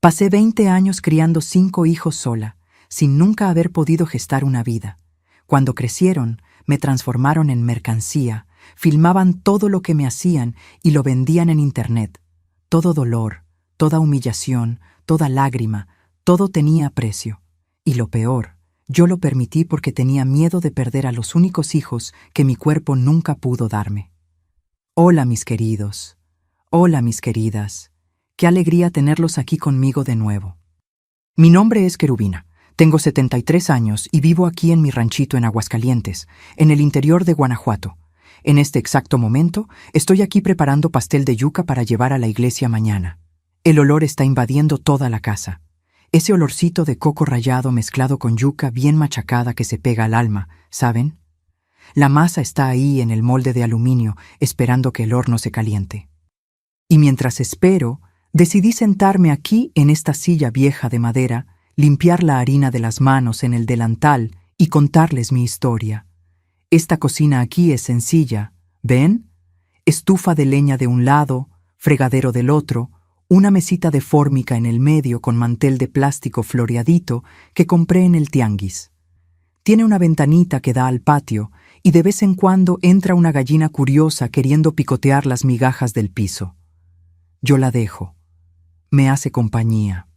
Pasé 20 años criando 5 hijos sola, sin nunca haber podido gestar una vida. Cuando crecieron, me transformaron en mercancía, filmaban todo lo que me hacían y lo vendían en internet. Todo dolor, toda humillación, toda lágrima, todo tenía precio. Y lo peor, yo lo permití porque tenía miedo de perder a los únicos hijos que mi cuerpo nunca pudo darme. Hola, mis queridos. Hola, mis queridas. Qué alegría tenerlos aquí conmigo de nuevo. Mi nombre es Querubina. Tengo 73 años y vivo aquí en mi ranchito en Aguascalientes, en el interior de Guanajuato. En este exacto momento, estoy aquí preparando pastel de yuca para llevar a la iglesia mañana. El olor está invadiendo toda la casa. Ese olorcito de coco rallado mezclado con yuca bien machacada que se pega al alma, ¿saben? La masa está ahí en el molde de aluminio, esperando que el horno se caliente. Y mientras espero, decidí sentarme aquí en esta silla vieja de madera, limpiar la harina de las manos en el delantal y contarles mi historia. Esta cocina aquí es sencilla, ¿ven? Estufa de leña de un lado, fregadero del otro, una mesita de fórmica en el medio con mantel de plástico floreadito que compré en el tianguis. Tiene una ventanita que da al patio y de vez en cuando entra una gallina curiosa queriendo picotear las migajas del piso. Yo la dejo. Me hace compañía.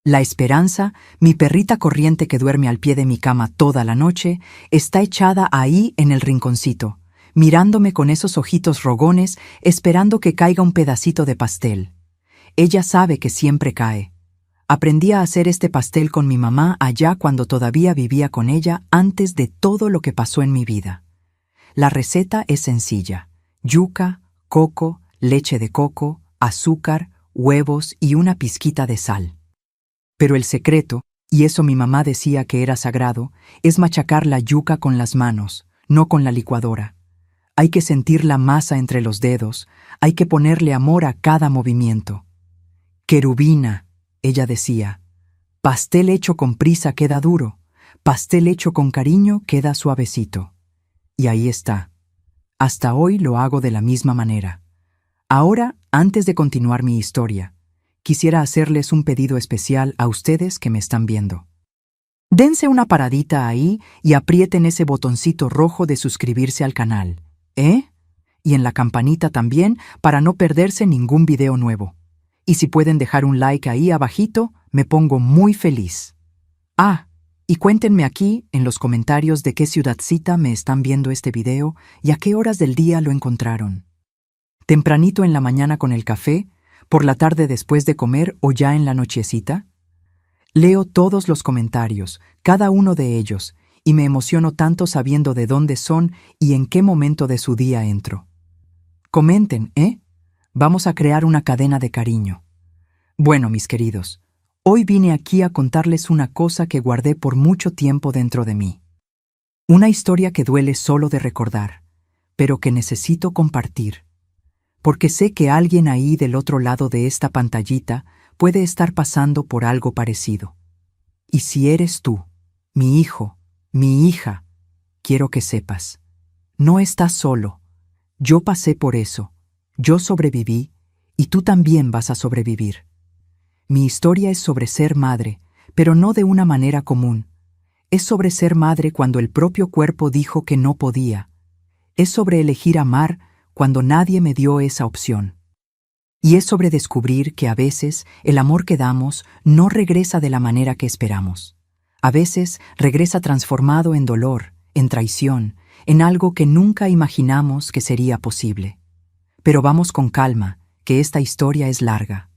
La Esperanza, mi perrita corriente que duerme al pie de mi cama toda la noche, está echada ahí en el rinconcito, mirándome con esos ojitos rogones, esperando que caiga un pedacito de pastel. Ella sabe que siempre cae. Aprendí a hacer este pastel con mi mamá allá cuando todavía vivía con ella antes de todo lo que pasó en mi vida. La receta es sencilla: yuca, coco, leche de coco, azúcar, huevos y una pizquita de sal. Pero el secreto, y eso mi mamá decía que era sagrado, es machacar la yuca con las manos, no con la licuadora. Hay que sentir la masa entre los dedos, hay que ponerle amor a cada movimiento. Querubina, ella decía, pastel hecho con prisa queda duro, pastel hecho con cariño queda suavecito. Y ahí está. Hasta hoy lo hago de la misma manera. Ahora, antes de continuar mi historia, quisiera hacerles un pedido especial a ustedes que me están viendo. Dense una paradita ahí y aprieten ese botoncito rojo de suscribirse al canal, ¿eh? Y en la campanita también para no perderse ningún video nuevo. Y si pueden dejar un like ahí abajito, me pongo muy feliz. Ah, y cuéntenme aquí en los comentarios de qué ciudadcita me están viendo este video y a qué horas del día lo encontraron. ¿Tempranito en la mañana con el café? ¿Por la tarde después de comer o ya en la nochecita? Leo todos los comentarios, cada uno de ellos, y me emociono tanto sabiendo de dónde son y en qué momento de su día entro. Comenten, ¿eh? Vamos a crear una cadena de cariño. Bueno, mis queridos, hoy vine aquí a contarles una cosa que guardé por mucho tiempo dentro de mí. Una historia que duele solo de recordar, pero que necesito compartir. Porque sé que alguien ahí del otro lado de esta pantallita puede estar pasando por algo parecido. Y si eres tú, mi hijo, mi hija, quiero que sepas, no estás solo. Yo pasé por eso, yo sobreviví, y tú también vas a sobrevivir. Mi historia es sobre ser madre, pero no de una manera común. Es sobre ser madre cuando el propio cuerpo dijo que no podía. Es sobre elegir amar cuando nadie me dio esa opción. Y es sobre descubrir que a veces el amor que damos no regresa de la manera que esperamos. A veces regresa transformado en dolor, en traición, en algo que nunca imaginamos que sería posible. Pero vamos con calma, que esta historia es larga.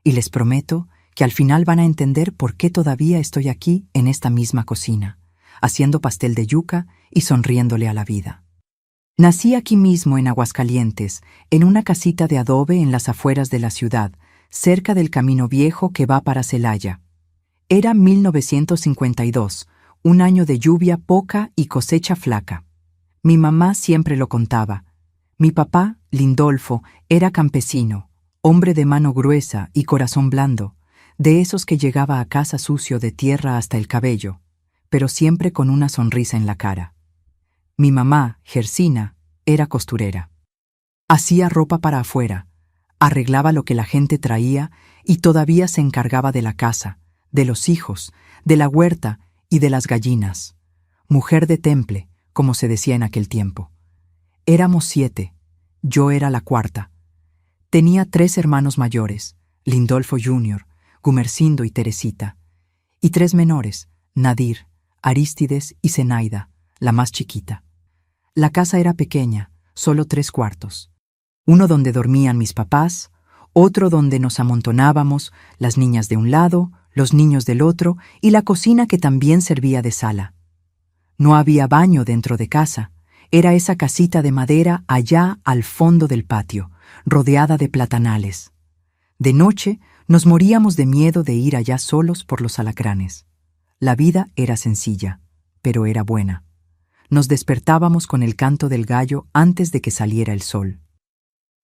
Y les prometo que al final van a entender por qué todavía estoy aquí en esta misma cocina, haciendo pastel de yuca y sonriéndole a la vida. Nací aquí mismo en Aguascalientes, en una casita de adobe en las afueras de la ciudad, cerca del camino viejo que va para Celaya. Era 1952, un año de lluvia poca y cosecha flaca. Mi mamá siempre lo contaba. Mi papá, Lindolfo, era campesino, hombre de mano gruesa y corazón blando, de esos que llegaba a casa sucio de tierra hasta el cabello, pero siempre con una sonrisa en la cara. Mi mamá, Gersina, era costurera. Hacía ropa para afuera, arreglaba lo que la gente traía y todavía se encargaba de la casa, de los hijos, de la huerta y de las gallinas. Mujer de temple, como se decía en aquel tiempo. Éramos 7, yo era la cuarta. Tenía 3 hermanos mayores, Lindolfo Jr., Gumersindo y Teresita, y 3 menores, Nadir, Arístides y Zenaida, la más chiquita. La casa era pequeña, solo 3 cuartos. Uno donde dormían mis papás, otro donde nos amontonábamos, las niñas de un lado, los niños del otro, y la cocina que también servía de sala. No había baño dentro de casa, era esa casita de madera allá al fondo del patio, rodeada de platanales. De noche nos moríamos de miedo de ir allá solos por los alacranes. La vida era sencilla, pero era buena. Nos despertábamos con el canto del gallo antes de que saliera el sol.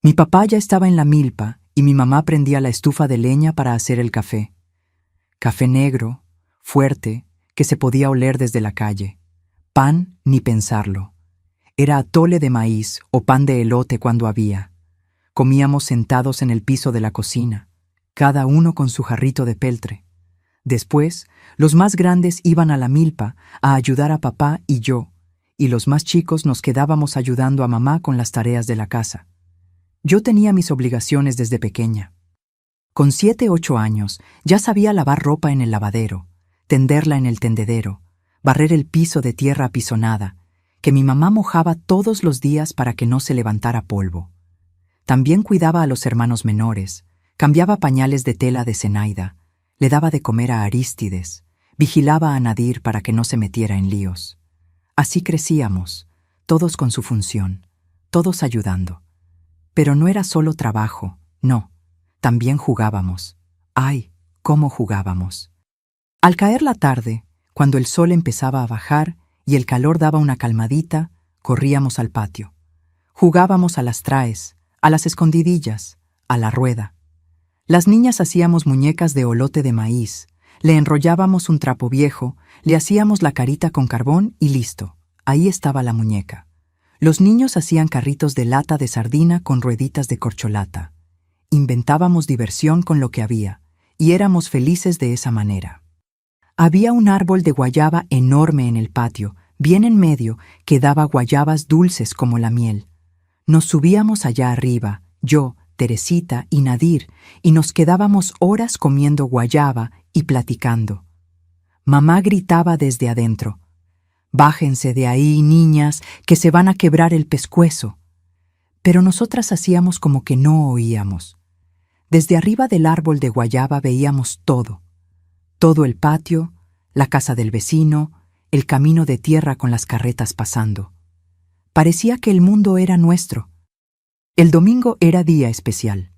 Mi papá ya estaba en la milpa y mi mamá prendía la estufa de leña para hacer el café. Café negro, fuerte, que se podía oler desde la calle. Pan, ni pensarlo. Era atole de maíz o pan de elote cuando había. Comíamos sentados en el piso de la cocina, cada uno con su jarrito de peltre. Después, los más grandes iban a la milpa a ayudar a papá y yo, y los más chicos nos quedábamos ayudando a mamá con las tareas de la casa. Yo tenía mis obligaciones desde pequeña. Con 7, 8 años ya sabía lavar ropa en el lavadero, tenderla en el tendedero, barrer el piso de tierra apisonada, que mi mamá mojaba todos los días para que no se levantara polvo. También cuidaba a los hermanos menores, cambiaba pañales de tela de Zenaida, le daba de comer a Arístides, vigilaba a Nadir para que no se metiera en líos. Así crecíamos, todos con su función, todos ayudando. Pero no era solo trabajo, no, también jugábamos. ¡Ay, cómo jugábamos! Al caer la tarde, cuando el sol empezaba a bajar y el calor daba una calmadita, corríamos al patio. Jugábamos a las traes, a las escondidillas, a la rueda. Las niñas hacíamos muñecas de olote de maíz, le enrollábamos un trapo viejo, le hacíamos la carita con carbón y listo, ahí estaba la muñeca. Los niños hacían carritos de lata de sardina con rueditas de corcholata. Inventábamos diversión con lo que había, y éramos felices de esa manera. Había un árbol de guayaba enorme en el patio, bien en medio, que daba guayabas dulces como la miel. Nos subíamos allá arriba, yo, Teresita y Nadir, y nos quedábamos horas comiendo guayaba y platicando. Mamá gritaba desde adentro: «Bájense de ahí, niñas, que se van a quebrar el pescuezo». Pero nosotras hacíamos como que no oíamos. Desde arriba del árbol de guayaba veíamos todo. Todo el patio, la casa del vecino, el camino de tierra con las carretas pasando. Parecía que el mundo era nuestro. El domingo era día especial.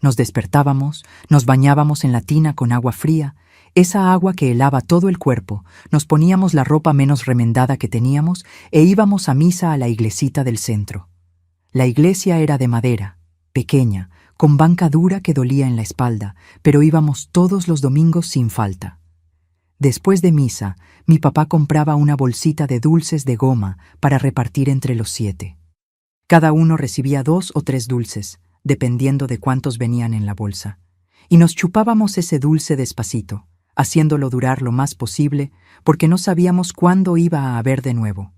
Nos despertábamos, nos bañábamos en la tina con agua fría, esa agua que helaba todo el cuerpo, nos poníamos la ropa menos remendada que teníamos e íbamos a misa a la iglesita del centro. La iglesia era de madera, pequeña, con banca dura que dolía en la espalda, pero íbamos todos los domingos sin falta. Después de misa, mi papá compraba una bolsita de dulces de goma para repartir entre los 7. Cada uno recibía 2 o 3 dulces, dependiendo de cuántos venían en la bolsa, y nos chupábamos ese dulce despacito, haciéndolo durar lo más posible, porque no sabíamos cuándo iba a haber de nuevo.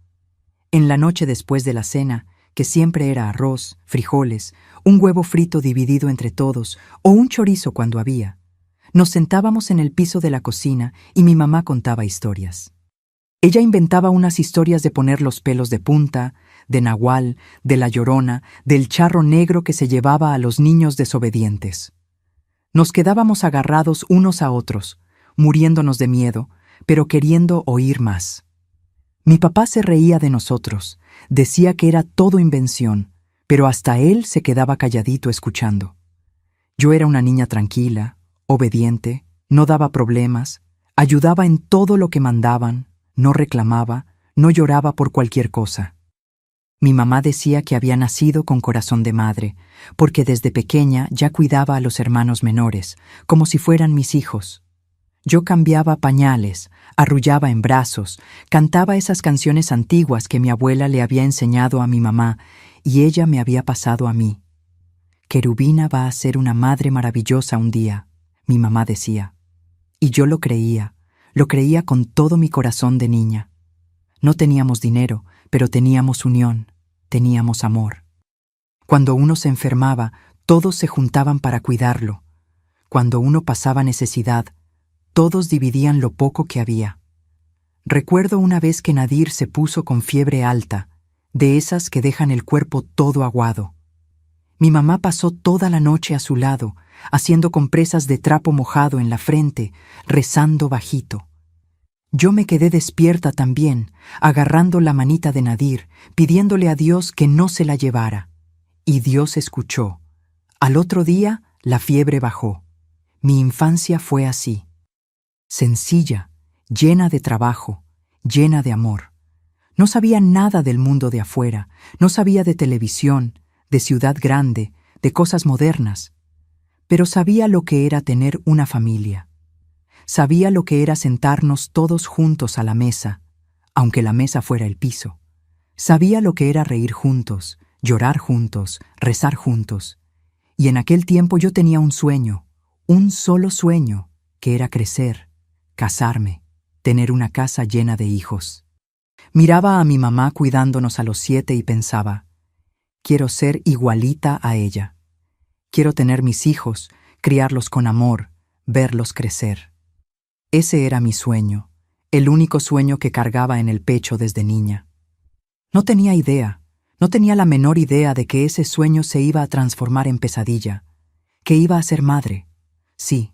En la noche después de la cena, que siempre era arroz, frijoles, un huevo frito dividido entre todos, o un chorizo cuando había, nos sentábamos en el piso de la cocina y mi mamá contaba historias. Ella inventaba unas historias de poner los pelos de punta, de Nahual, de la Llorona, del charro negro que se llevaba a los niños desobedientes. Nos quedábamos agarrados unos a otros, muriéndonos de miedo, pero queriendo oír más. Mi papá se reía de nosotros, decía que era todo invención, pero hasta él se quedaba calladito escuchando. Yo era una niña tranquila, obediente, no daba problemas, ayudaba en todo lo que mandaban, no reclamaba, no lloraba por cualquier cosa. Mi mamá decía que había nacido con corazón de madre, porque desde pequeña ya cuidaba a los hermanos menores, como si fueran mis hijos. Yo cambiaba pañales, arrullaba en brazos, cantaba esas canciones antiguas que mi abuela le había enseñado a mi mamá y ella me había pasado a mí. Querubina va a ser una madre maravillosa un día. mi mamá decía. Y yo lo creía con todo mi corazón de niña. No teníamos dinero, pero teníamos unión, teníamos amor. Cuando uno se enfermaba, todos se juntaban para cuidarlo. Cuando uno pasaba necesidad, todos dividían lo poco que había. Recuerdo una vez que Nadir se puso con fiebre alta, de esas que dejan el cuerpo todo aguado. Mi mamá pasó toda la noche a su lado, haciendo compresas de trapo mojado en la frente, rezando bajito. Yo me quedé despierta también, agarrando la manita de Nadir, pidiéndole a Dios que no se la llevara. Y Dios escuchó. Al otro día, la fiebre bajó. Mi infancia fue así. Sencilla, llena de trabajo, llena de amor. No sabía nada del mundo de afuera, no sabía de televisión, de ciudad grande, de cosas modernas. Pero sabía lo que era tener una familia. Sabía lo que era sentarnos todos juntos a la mesa, aunque la mesa fuera el piso. Sabía lo que era reír juntos, llorar juntos, rezar juntos. Y en aquel tiempo yo tenía un sueño, un solo sueño, que era crecer, casarme, tener una casa llena de hijos. Miraba a mi mamá cuidándonos a los 7 y pensaba, quiero ser igualita a ella. Quiero tener mis hijos, criarlos con amor, verlos crecer. Ese era mi sueño, el único sueño que cargaba en el pecho desde niña. No tenía la menor idea de que ese sueño se iba a transformar en pesadilla, que iba a ser madre. Sí,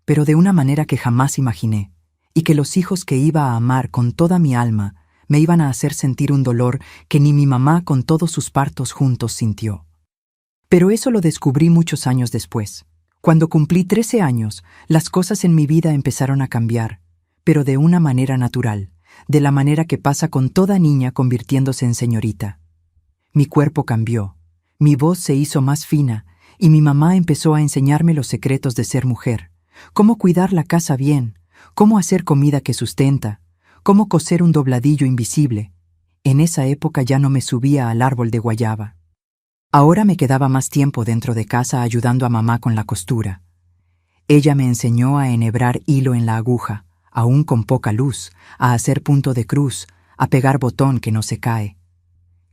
pero de una manera que jamás imaginé, y que los hijos que iba a amar con toda mi alma me iban a hacer sentir un dolor que ni mi mamá con todos sus partos juntos sintió. Pero eso lo descubrí muchos años después. Cuando cumplí 13 años, las cosas en mi vida empezaron a cambiar, pero de una manera natural, de la manera que pasa con toda niña convirtiéndose en señorita. Mi cuerpo cambió, mi voz se hizo más fina y mi mamá empezó a enseñarme los secretos de ser mujer, cómo cuidar la casa bien, cómo hacer comida que sustenta, cómo coser un dobladillo invisible. En esa época ya no me subía al árbol de guayaba. Ahora me quedaba más tiempo dentro de casa ayudando a mamá con la costura. Ella me enseñó a enhebrar hilo en la aguja, aún con poca luz, a hacer punto de cruz, a pegar botón que no se cae.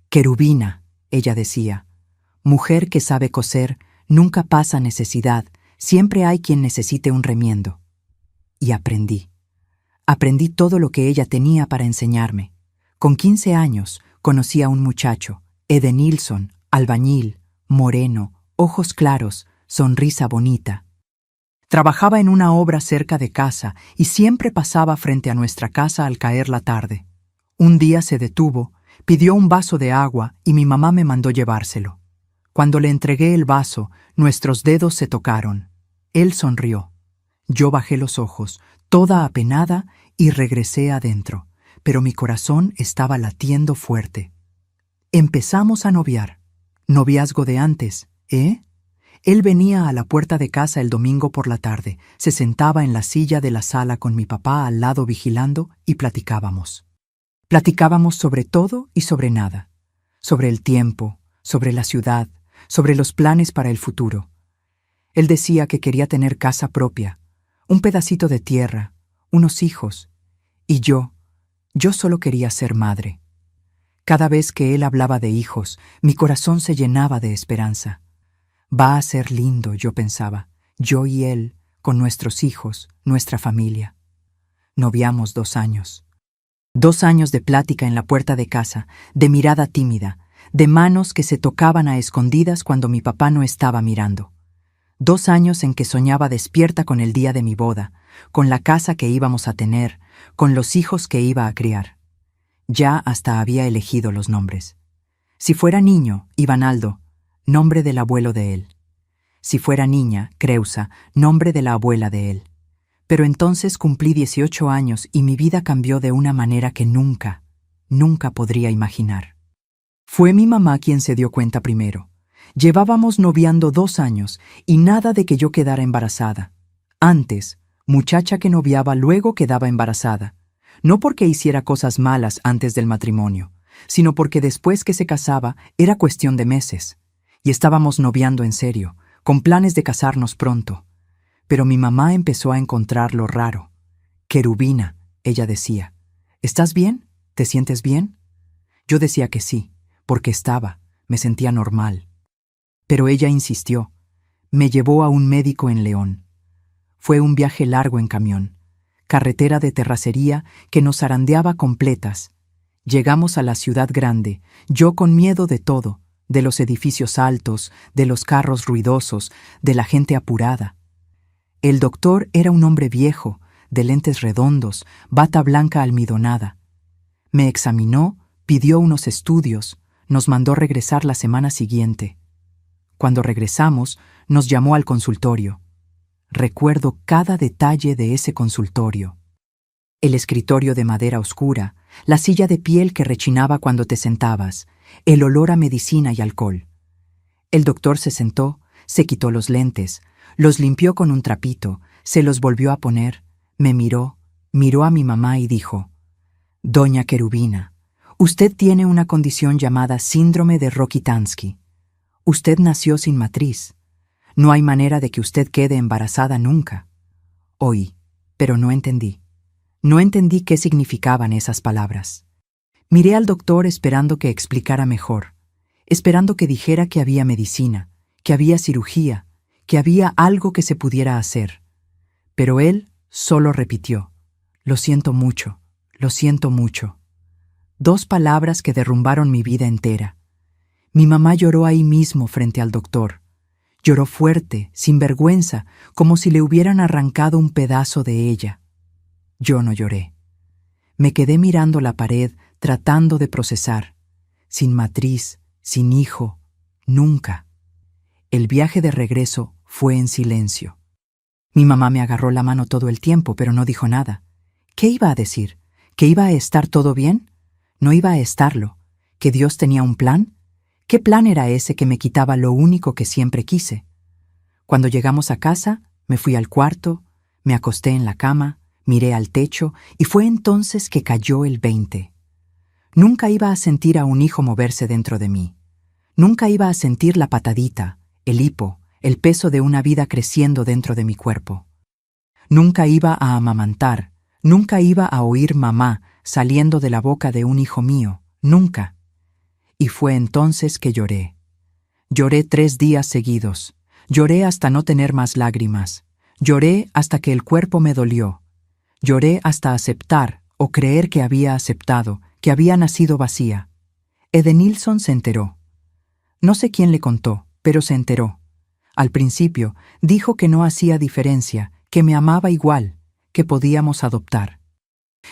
Querubina, ella decía, mujer que sabe coser, nunca pasa necesidad, siempre hay quien necesite un remiendo. Y aprendí. Aprendí todo lo que ella tenía para enseñarme. Con 15 años conocí a un muchacho, Edenilson, albañil, moreno, ojos claros, sonrisa bonita. Trabajaba en una obra cerca de casa y siempre pasaba frente a nuestra casa al caer la tarde. Un día se detuvo, pidió un vaso de agua y mi mamá me mandó llevárselo. Cuando le entregué el vaso, nuestros dedos se tocaron. Él sonrió. Yo bajé los ojos, toda apenada, y regresé adentro, pero mi corazón estaba latiendo fuerte. Empezamos a noviar. Noviazgo de antes, ¿eh? Él venía a la puerta de casa el domingo por la tarde, se sentaba en la silla de la sala con mi papá al lado vigilando y platicábamos. Platicábamos sobre todo y sobre nada. Sobre el tiempo, sobre la ciudad, sobre los planes para el futuro. Él decía que quería tener casa propia, un pedacito de tierra, unos hijos. Y yo solo quería ser madre. Cada vez que él hablaba de hijos, mi corazón se llenaba de esperanza. Va a ser lindo, yo pensaba, yo y él, con nuestros hijos, nuestra familia. Noviamos 2 años. 2 años de plática en la puerta de casa, de mirada tímida, de manos que se tocaban a escondidas cuando mi papá no estaba mirando. 2 años en que soñaba despierta con el día de mi boda, con la casa que íbamos a tener, con los hijos que iba a criar. Ya hasta había elegido los nombres. Si fuera niño, Ivanaldo, nombre del abuelo de él. Si fuera niña, Creusa, nombre de la abuela de él. Pero entonces cumplí 18 años y mi vida cambió de una manera que nunca podría imaginar. Fue mi mamá quien se dio cuenta primero. Llevábamos noviando 2 años y nada de que yo quedara embarazada. Antes, muchacha que noviaba luego quedaba embarazada. No porque hiciera cosas malas antes del matrimonio, sino porque después que se casaba era cuestión de meses. Y estábamos noviando en serio, con planes de casarnos pronto. Pero mi mamá empezó a encontrarlo raro. Querubina, ella decía. ¿Estás bien? ¿Te sientes bien? Yo decía que sí, porque me sentía normal. Pero ella insistió. Me llevó a un médico en León. Fue un viaje largo en camión, carretera de terracería que nos zarandeaba completas. Llegamos a la ciudad grande, yo con miedo de todo, de los edificios altos, de los carros ruidosos, de la gente apurada. El doctor era un hombre viejo, de lentes redondos, bata blanca almidonada. Me examinó, pidió unos estudios, nos mandó regresar la semana siguiente. Cuando regresamos, nos llamó al consultorio. Recuerdo cada detalle de ese consultorio. El escritorio de madera oscura, la silla de piel que rechinaba cuando te sentabas, el olor a medicina y alcohol. El doctor se sentó, se quitó los lentes, los limpió con un trapito, se los volvió a poner, me miró a mi mamá y dijo: «Doña Querubina, usted tiene una condición llamada síndrome de Rokitansky. Usted nació sin matriz. No hay manera de que usted quede embarazada nunca». Oí, pero no entendí. No entendí qué significaban esas palabras. Miré al doctor esperando que explicara mejor, esperando que dijera que había medicina, que había cirugía, que había algo que se pudiera hacer. Pero él solo repitió: «Lo siento mucho, lo siento mucho». 2 palabras que derrumbaron mi vida entera. Mi mamá lloró ahí mismo frente al doctor. Lloró fuerte, sin vergüenza, como si le hubieran arrancado un pedazo de ella. Yo no lloré. Me quedé mirando la pared, tratando de procesar. Sin matriz, sin hijo, nunca. El viaje de regreso fue en silencio. Mi mamá me agarró la mano todo el tiempo, pero no dijo nada. ¿Qué iba a decir? ¿Que iba a estar todo bien? No iba a estarlo. ¿Que Dios tenía un plan? ¿Qué plan era ese que me quitaba lo único que siempre quise? Cuando llegamos a casa, me fui al cuarto, me acosté en la cama, miré al techo y fue entonces que cayó el 20. Nunca iba a sentir a un hijo moverse dentro de mí. Nunca iba a sentir la patadita, el hipo, el peso de una vida creciendo dentro de mi cuerpo. Nunca iba a amamantar, nunca iba a oír mamá saliendo de la boca de un hijo mío, nunca. Y fue entonces que lloré. Lloré 3 días seguidos. Lloré hasta no tener más lágrimas. Lloré hasta que el cuerpo me dolió. Lloré hasta aceptar o creer que había aceptado, que había nacido vacía. Edenilson se enteró. No sé quién le contó, pero se enteró. Al principio dijo que no hacía diferencia, que me amaba igual, que podíamos adoptar.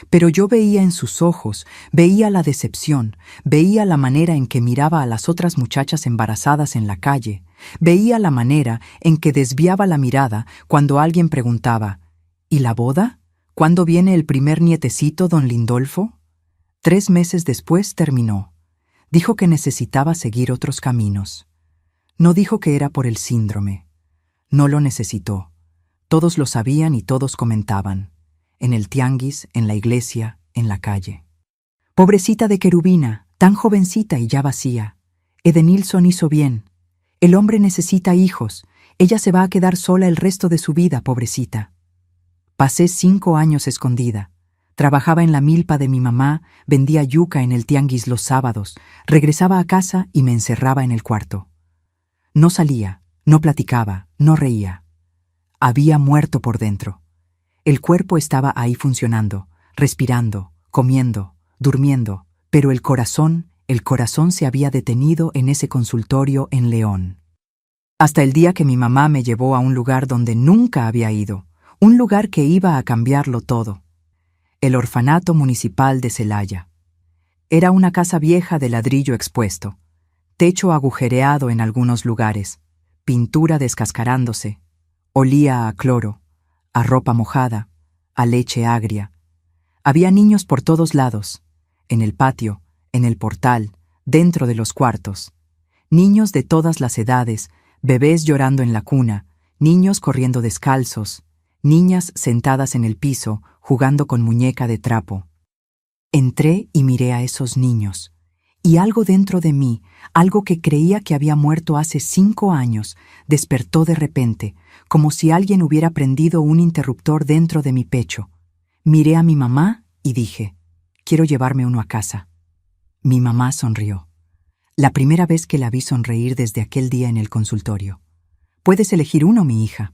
Pero yo veía en sus ojos, veía la decepción, veía la manera en que miraba a las otras muchachas embarazadas en la calle, veía la manera en que desviaba la mirada cuando alguien preguntaba: ¿y la boda? ¿Cuándo viene el primer nietecito, don Lindolfo? 3 meses después terminó. Dijo que necesitaba seguir otros caminos. No dijo que era por el síndrome. No lo necesitó. Todos lo sabían y todos comentaban. En el tianguis, en la iglesia, en la calle. Pobrecita de Querubina, tan jovencita y ya vacía. Edenilson hizo bien. El hombre necesita hijos. Ella se va a quedar sola el resto de su vida, pobrecita. Pasé 5 años escondida. Trabajaba en la milpa de mi mamá, vendía yuca en el tianguis los sábados, regresaba a casa y me encerraba en el cuarto. No salía, no platicaba, no reía. Había muerto por dentro. El cuerpo estaba ahí funcionando, respirando, comiendo, durmiendo, pero el corazón se había detenido en ese consultorio en León. Hasta el día que mi mamá me llevó a un lugar donde nunca había ido, un lugar que iba a cambiarlo todo. El orfanato municipal de Celaya. Era una casa vieja de ladrillo expuesto, techo agujereado en algunos lugares, pintura descascarándose, olía a cloro, a ropa mojada, a leche agria. Había niños por todos lados, en el patio, en el portal, dentro de los cuartos. Niños de todas las edades, bebés llorando en la cuna, niños corriendo descalzos, niñas sentadas en el piso, jugando con muñeca de trapo. Entré y miré a esos niños, Y algo dentro de mí, algo que creía que había muerto hace 5 años, despertó de repente, como si alguien hubiera prendido un interruptor dentro de mi pecho. Miré a mi mamá y dije, quiero llevarme uno a casa. Mi mamá sonrió. La primera vez que la vi sonreír desde aquel día en el consultorio. Puedes elegir uno, mi hija.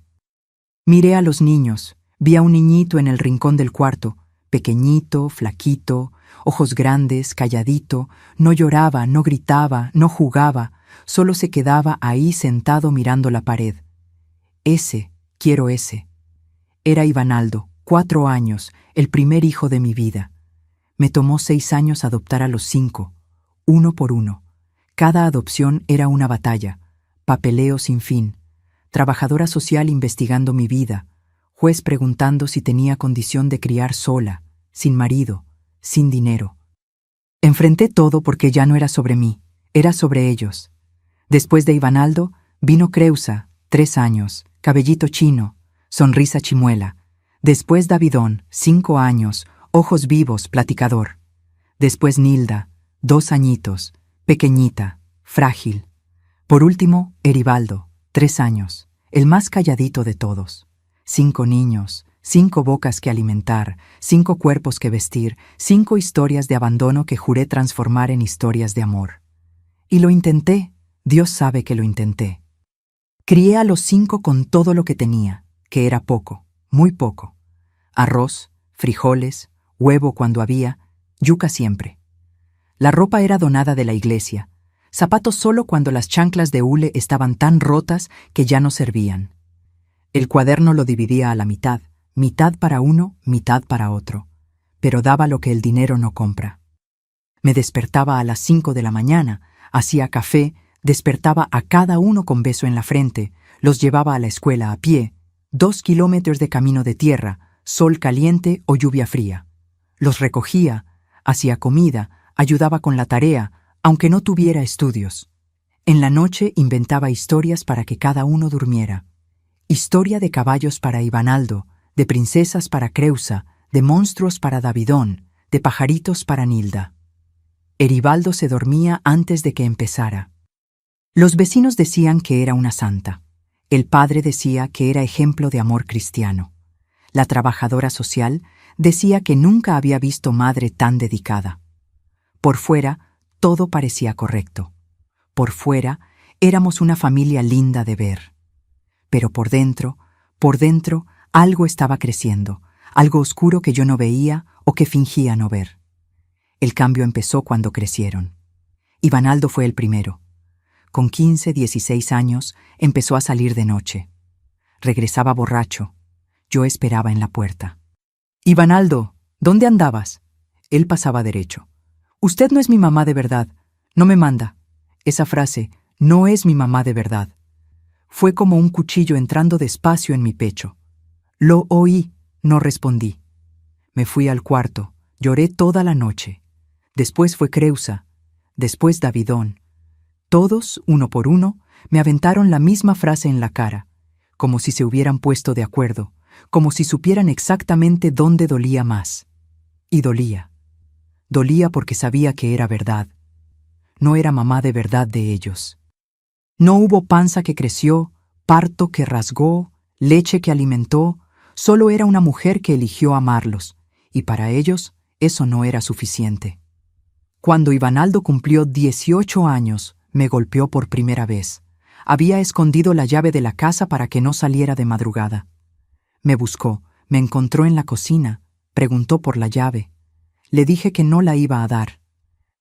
Miré a los niños, vi a un niñito en el rincón del cuarto, pequeñito, flaquito, ojos grandes, calladito, no lloraba, no gritaba, no jugaba, solo se quedaba ahí sentado mirando la pared. Ese, quiero ese. Era Ivanaldo, 4 años, el primer hijo de mi vida. Me tomó 6 años adoptar a los 5, uno por uno. Cada adopción era una batalla, papeleo sin fin, trabajadora social investigando mi vida, juez preguntando si tenía condición de criar sola, sin marido, sin dinero. Enfrenté todo porque ya no era sobre mí, era sobre ellos. Después de Ivanaldo, vino Creusa, 3 años, cabellito chino, sonrisa chimuela. Después Davidón, 5 años, ojos vivos, platicador. Después Nilda, 2 añitos, pequeñita, frágil. Por último, Eribaldo, 3 años, el más calladito de todos. 5 niños, 5 bocas que alimentar, 5 cuerpos que vestir, 5 historias de abandono que juré transformar en historias de amor. Y lo intenté, Dios sabe que lo intenté. Crié a los 5 con todo lo que tenía, que era poco, muy poco. Arroz, frijoles, huevo cuando había, yuca siempre. La ropa era donada de la iglesia, zapatos solo cuando las chanclas de hule estaban tan rotas que ya no servían. El cuaderno lo dividía a la mitad para uno, mitad para otro, pero daba lo que el dinero no compra. Me despertaba a las 5 de la mañana, hacía café, despertaba a cada uno con beso en la frente, los llevaba a la escuela a pie, 2 kilómetros de camino de tierra, sol caliente o lluvia fría. Los recogía, hacía comida, ayudaba con la tarea, aunque no tuviera estudios. En la noche inventaba historias para que cada uno durmiera. Historia de caballos para Ivanaldo, de princesas para Creusa, de monstruos para Davidón, de pajaritos para Nilda. Eribaldo se dormía antes de que empezara. Los vecinos decían que era una santa. El padre decía que era ejemplo de amor cristiano. La trabajadora social decía que nunca había visto madre tan dedicada. Por fuera, todo parecía correcto. Por fuera, éramos una familia linda de ver. Pero por dentro, algo estaba creciendo, algo oscuro que yo no veía o que fingía no ver. El cambio empezó cuando crecieron. Ivanaldo fue el primero. Con 15, 16 años, empezó a salir de noche. Regresaba borracho. Yo esperaba en la puerta. «Ivanaldo, ¿dónde andabas?» Él pasaba derecho. «Usted no es mi mamá de verdad. No me manda». Esa frase, «no es mi mamá de verdad», fue como un cuchillo entrando despacio en mi pecho. Lo oí, no respondí. Me fui al cuarto, lloré toda la noche. Después fue Creusa, después Davidón. Todos, uno por uno, me aventaron la misma frase en la cara, como si se hubieran puesto de acuerdo, como si supieran exactamente dónde dolía más. Y dolía. Dolía porque sabía que era verdad. No era mamá de verdad de ellos. No hubo panza que creció, parto que rasgó, leche que alimentó, solo era una mujer que eligió amarlos, y para ellos eso no era suficiente. Cuando Ivanaldo cumplió 18 años, me golpeó por primera vez. Había escondido la llave de la casa para que no saliera de madrugada. Me buscó, me encontró en la cocina, preguntó por la llave. Le dije que no la iba a dar.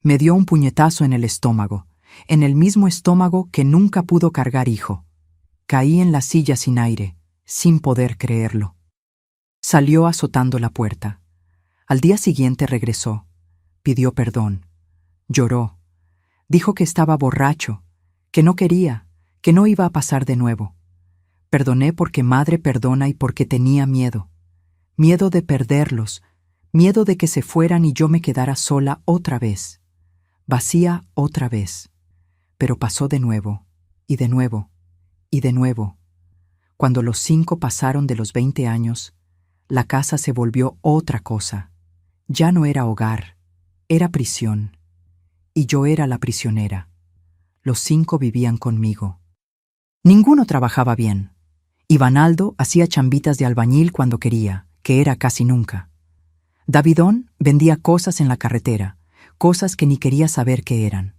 Me dio un puñetazo en el estómago, en el mismo estómago que nunca pudo cargar hijo. Caí en la silla sin aire, sin poder creerlo. Salió azotando la puerta. Al día siguiente regresó. Pidió perdón. Lloró. Dijo que estaba borracho, que no quería, que no iba a pasar de nuevo. Perdoné porque madre perdona y porque tenía miedo. Miedo de perderlos, miedo de que se fueran y yo me quedara sola otra vez. Vacía otra vez. Pero pasó de nuevo, y de nuevo, y de nuevo. Cuando los 5 pasaron de los 20 años, la casa se volvió otra cosa. Ya no era hogar, era prisión. y yo era la prisionera. Los 5 vivían conmigo. Ninguno trabajaba bien. Ivanaldo hacía chambitas de albañil cuando quería, que era casi nunca. Davidón vendía cosas en la carretera, cosas que ni quería saber qué eran.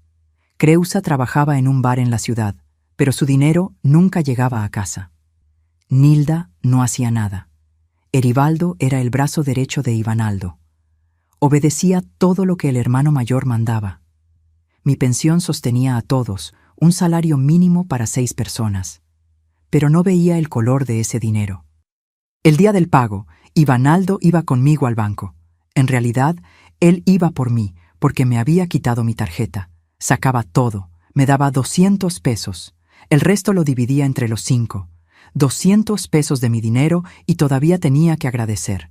Creusa trabajaba en un bar en la ciudad, pero su dinero nunca llegaba a casa. Nilda no hacía nada. Eribaldo era el brazo derecho de Ivanaldo. Obedecía todo lo que el hermano mayor mandaba. Mi pensión sostenía a todos, un salario mínimo para 6 personas. Pero no veía el color de ese dinero. El día del pago, Ivanaldo iba conmigo al banco. En realidad, él iba por mí, porque me había quitado mi tarjeta. Sacaba todo, me daba 200 pesos. El resto lo dividía entre los 5. 200 pesos de mi dinero y todavía tenía que agradecer.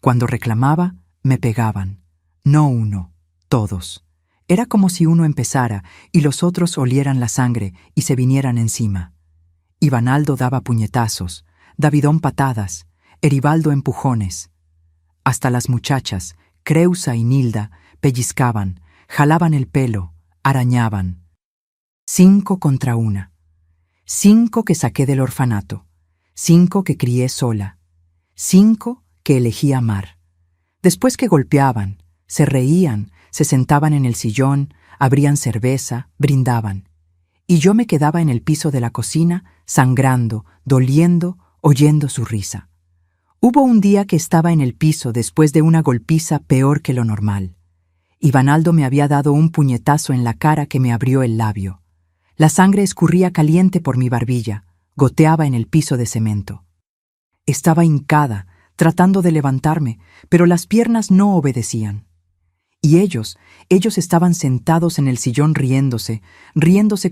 Cuando reclamaba, me pegaban. No uno, todos. Era como si uno empezara y los otros olieran la sangre y se vinieran encima. Ivanaldo daba puñetazos, Davidón patadas, Eribaldo empujones. Hasta las muchachas, Creusa y Nilda, pellizcaban, jalaban el pelo, arañaban. 5 contra 1. 5 que saqué del orfanato, 5 que crié sola, 5 que elegí amar. Después que golpeaban, se reían, se sentaban en el sillón, abrían cerveza, brindaban. Y yo me quedaba en el piso de la cocina, sangrando, doliendo, oyendo su risa. Hubo un día que estaba en el piso después de una golpiza peor que lo normal. Ivanaldo me había dado un puñetazo en la cara que me abrió el labio. La sangre escurría caliente por mi barbilla, goteaba en el piso de cemento. Estaba hincada, tratando de levantarme, pero las piernas no obedecían. Y ellos estaban sentados en el sillón riéndose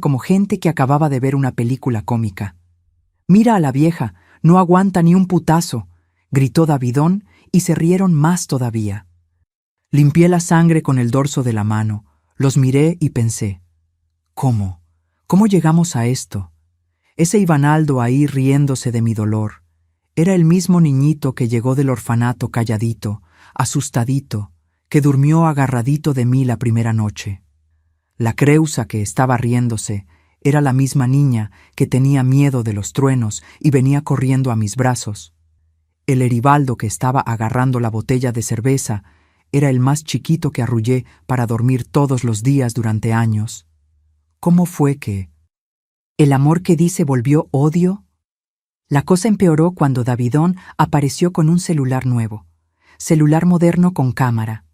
como gente que acababa de ver una película cómica. «Mira a la vieja, no aguanta ni un putazo», gritó Davidón y se rieron más todavía. Limpié la sangre con el dorso de la mano, los miré y pensé, ¿cómo? ¿Cómo llegamos a esto? Ese Ivanaldo ahí riéndose de mi dolor. Era el mismo niñito que llegó del orfanato calladito, asustadito, que durmió agarradito de mí la primera noche. La Creusa que estaba riéndose era la misma niña que tenía miedo de los truenos y venía corriendo a mis brazos. El Eribaldo que estaba agarrando la botella de cerveza era el más chiquito que arrullé para dormir todos los días durante años. ¿Cómo fue que el amor que di se volvió odio? La cosa empeoró cuando Davidón apareció con un celular nuevo, celular moderno con cámara.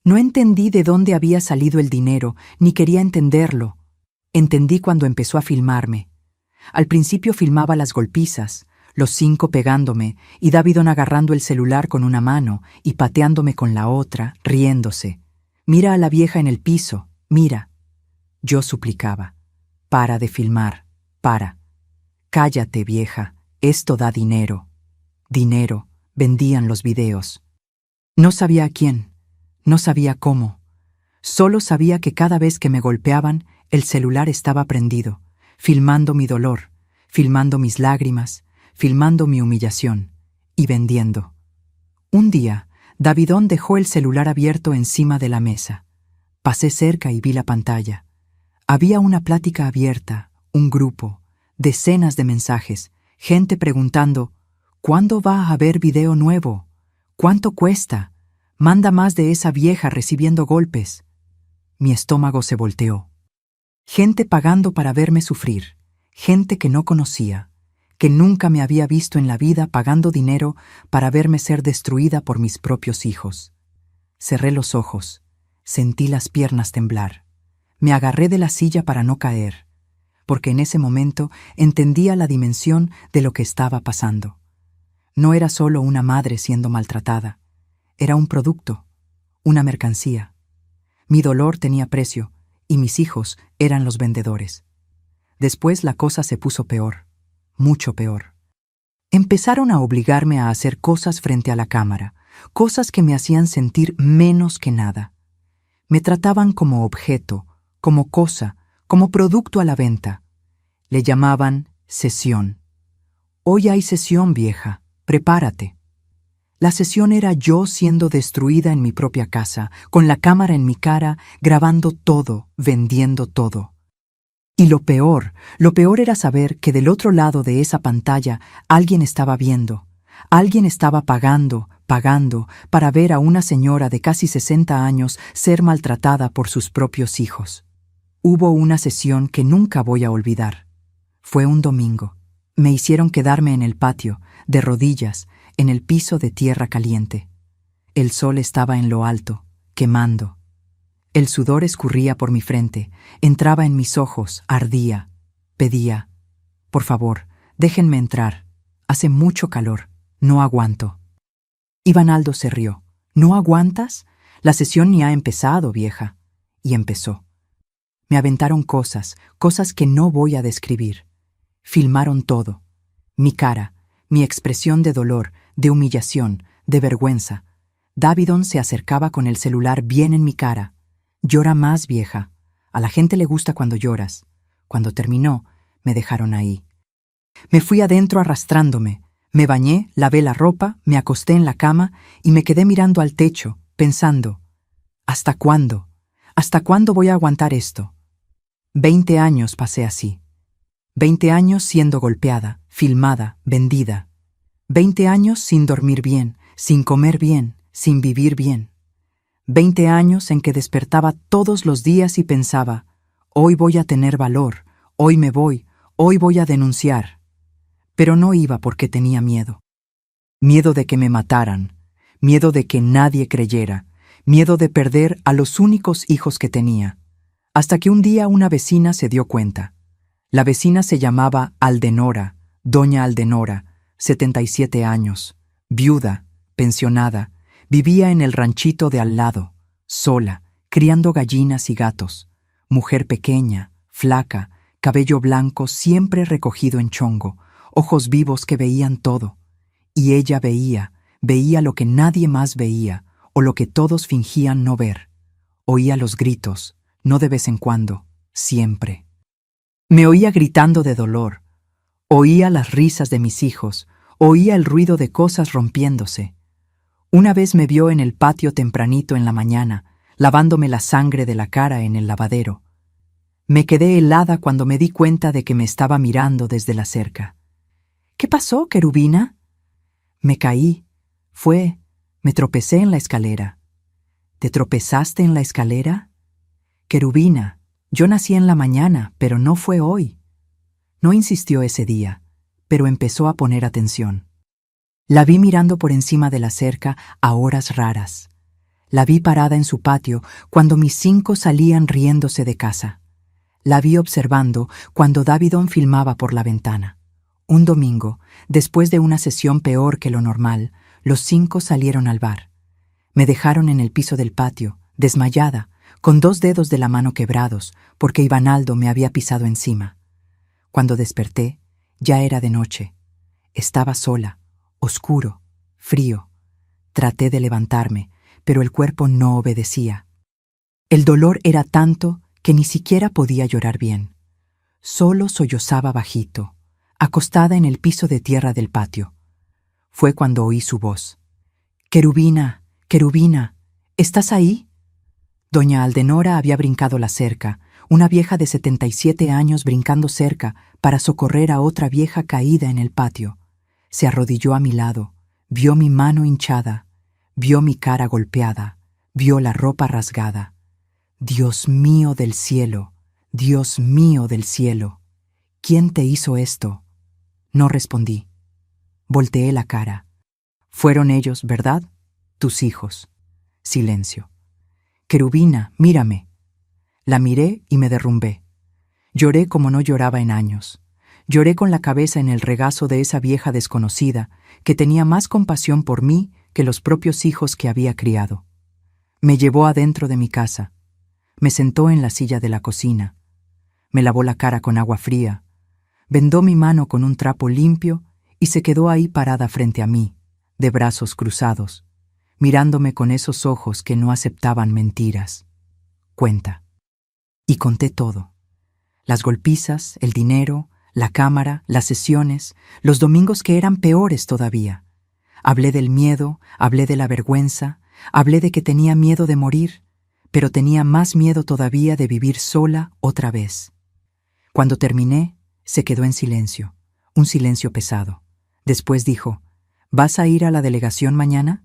No entendí de dónde había salido el dinero, ni quería entenderlo. Entendí cuando empezó a filmarme. Al principio filmaba las golpizas, los 5 pegándome y Davidón agarrando el celular con una mano y pateándome con la otra, riéndose. «Mira a la vieja en el piso, mira». Yo suplicaba. «Para de filmar, para. Cállate, vieja, esto da dinero». Dinero, vendían los videos. No sabía a quién, no sabía cómo. Solo sabía que cada vez que me golpeaban, el celular estaba prendido, filmando mi dolor, filmando mis lágrimas, filmando mi humillación y vendiendo. Un día, Davidón dejó el celular abierto encima de la mesa. Pasé cerca y vi la pantalla. Había una plática abierta, un grupo, decenas de mensajes, gente preguntando, ¿cuándo va a haber video nuevo? ¿Cuánto cuesta? Manda más de esa vieja recibiendo golpes. Mi estómago se volteó. Gente pagando para verme sufrir, gente que no conocía, que nunca me había visto en la vida pagando dinero para verme ser destruida por mis propios hijos. Cerré los ojos, sentí las piernas temblar. Me agarré de la silla para no caer, porque en ese momento entendía la dimensión de lo que estaba pasando. No era solo una madre siendo maltratada, era un producto, una mercancía. Mi dolor tenía precio y mis hijos eran los vendedores. Después la cosa se puso peor, mucho peor. Empezaron a obligarme a hacer cosas frente a la cámara, cosas que me hacían sentir menos que nada. Me trataban como objeto, como cosa, como producto a la venta. Le llamaban sesión. «Hoy hay sesión, vieja, prepárate». La sesión era yo siendo destruida en mi propia casa, con la cámara en mi cara, grabando todo, vendiendo todo. Y lo peor era saber que del otro lado de esa pantalla alguien estaba viendo. Alguien estaba pagando para ver a una señora de casi 60 años ser maltratada por sus propios hijos. Hubo una sesión que nunca voy a olvidar. Fue un domingo. Me hicieron quedarme en el patio, de rodillas, en el piso de tierra caliente. El sol estaba en lo alto, quemando. El sudor escurría por mi frente, entraba en mis ojos, ardía. Pedía: por favor, déjenme entrar. Hace mucho calor, no aguanto. Ivanaldo se rió. ¿No aguantas? La sesión ni ha empezado, vieja. Y empezó. Me aventaron cosas que no voy a describir. Filmaron todo. Mi cara, mi expresión de dolor, de humillación, de vergüenza. Davidon se acercaba con el celular bien en mi cara. Llora más, vieja. A la gente le gusta cuando lloras. Cuando terminó, me dejaron ahí. Me fui adentro arrastrándome. Me bañé, lavé la ropa, me acosté en la cama y me quedé mirando al techo, pensando: ¿hasta cuándo? ¿Hasta cuándo voy a aguantar esto? 20 años pasé así. 20 años siendo golpeada, filmada, vendida. 20 años sin dormir bien, sin comer bien, sin vivir bien. 20 años en que despertaba todos los días y pensaba: hoy voy a tener valor, hoy me voy, hoy voy a denunciar. Pero no iba porque tenía miedo. Miedo de que me mataran, miedo de que nadie creyera, miedo de perder a los únicos hijos que tenía. Hasta que un día una vecina se dio cuenta. La vecina se llamaba Aldenora, doña Aldenora, 77 años, viuda, pensionada, vivía en el ranchito de al lado, sola, criando gallinas y gatos, mujer pequeña, flaca, cabello blanco siempre recogido en chongo, ojos vivos que veían todo. Y ella veía lo que nadie más veía, o lo que todos fingían no ver. Oía los gritos, no de vez en cuando, siempre. Me oía gritando de dolor, oía las risas de mis hijos, oía el ruido de cosas rompiéndose. Una vez me vio en el patio tempranito en la mañana, lavándome la sangre de la cara en el lavadero. Me quedé helada cuando me di cuenta de que me estaba mirando desde la cerca. ¿Qué pasó, querubina? Me caí. Me tropecé en la escalera. ¿Te tropezaste en la escalera? Querubina, yo nací en la mañana, pero no fue hoy. No insistió ese día, pero empezó a poner atención. La vi mirando por encima de la cerca a horas raras. La vi parada en su patio cuando mis 5 salían riéndose de casa. La vi observando cuando Davidon filmaba por la ventana. Un domingo, después de una sesión peor que lo normal, los 5 salieron al bar. Me dejaron en el piso del patio, desmayada, con 2 dedos de la mano quebrados, porque Ivanaldo me había pisado encima. Cuando desperté, ya era de noche. Estaba sola, oscuro, frío. Traté de levantarme, pero el cuerpo no obedecía. El dolor era tanto que ni siquiera podía llorar bien. Solo sollozaba bajito, acostada en el piso de tierra del patio. Fue cuando oí su voz. «Querubina, querubina, ¿estás ahí?» Doña Aldenora había brincado la cerca, una vieja de 77 años brincando cerca para socorrer a otra vieja caída en el patio. Se arrodilló a mi lado, vio mi mano hinchada, vio mi cara golpeada, vio la ropa rasgada. «Dios mío del cielo, Dios mío del cielo, ¿quién te hizo esto?» No respondí. Volteé la cara. «Fueron ellos, ¿verdad? Tus hijos». Silencio. «Querubina, mírame». La miré y me derrumbé. Lloré como no lloraba en años. Lloré con la cabeza en el regazo de esa vieja desconocida que tenía más compasión por mí que los propios hijos que había criado. Me llevó adentro de mi casa. Me sentó en la silla de la cocina. Me lavó la cara con agua fría. Vendó mi mano con un trapo limpio y se quedó ahí parada frente a mí, de brazos cruzados, mirándome con esos ojos que no aceptaban mentiras. Cuenta. Y conté todo. Las golpizas, el dinero, la cámara, las sesiones, los domingos que eran peores todavía. Hablé del miedo, hablé de la vergüenza, hablé de que tenía miedo de morir, pero tenía más miedo todavía de vivir sola otra vez. Cuando terminé, se quedó en silencio, un silencio pesado. Después dijo, ¿vas a ir a la delegación mañana?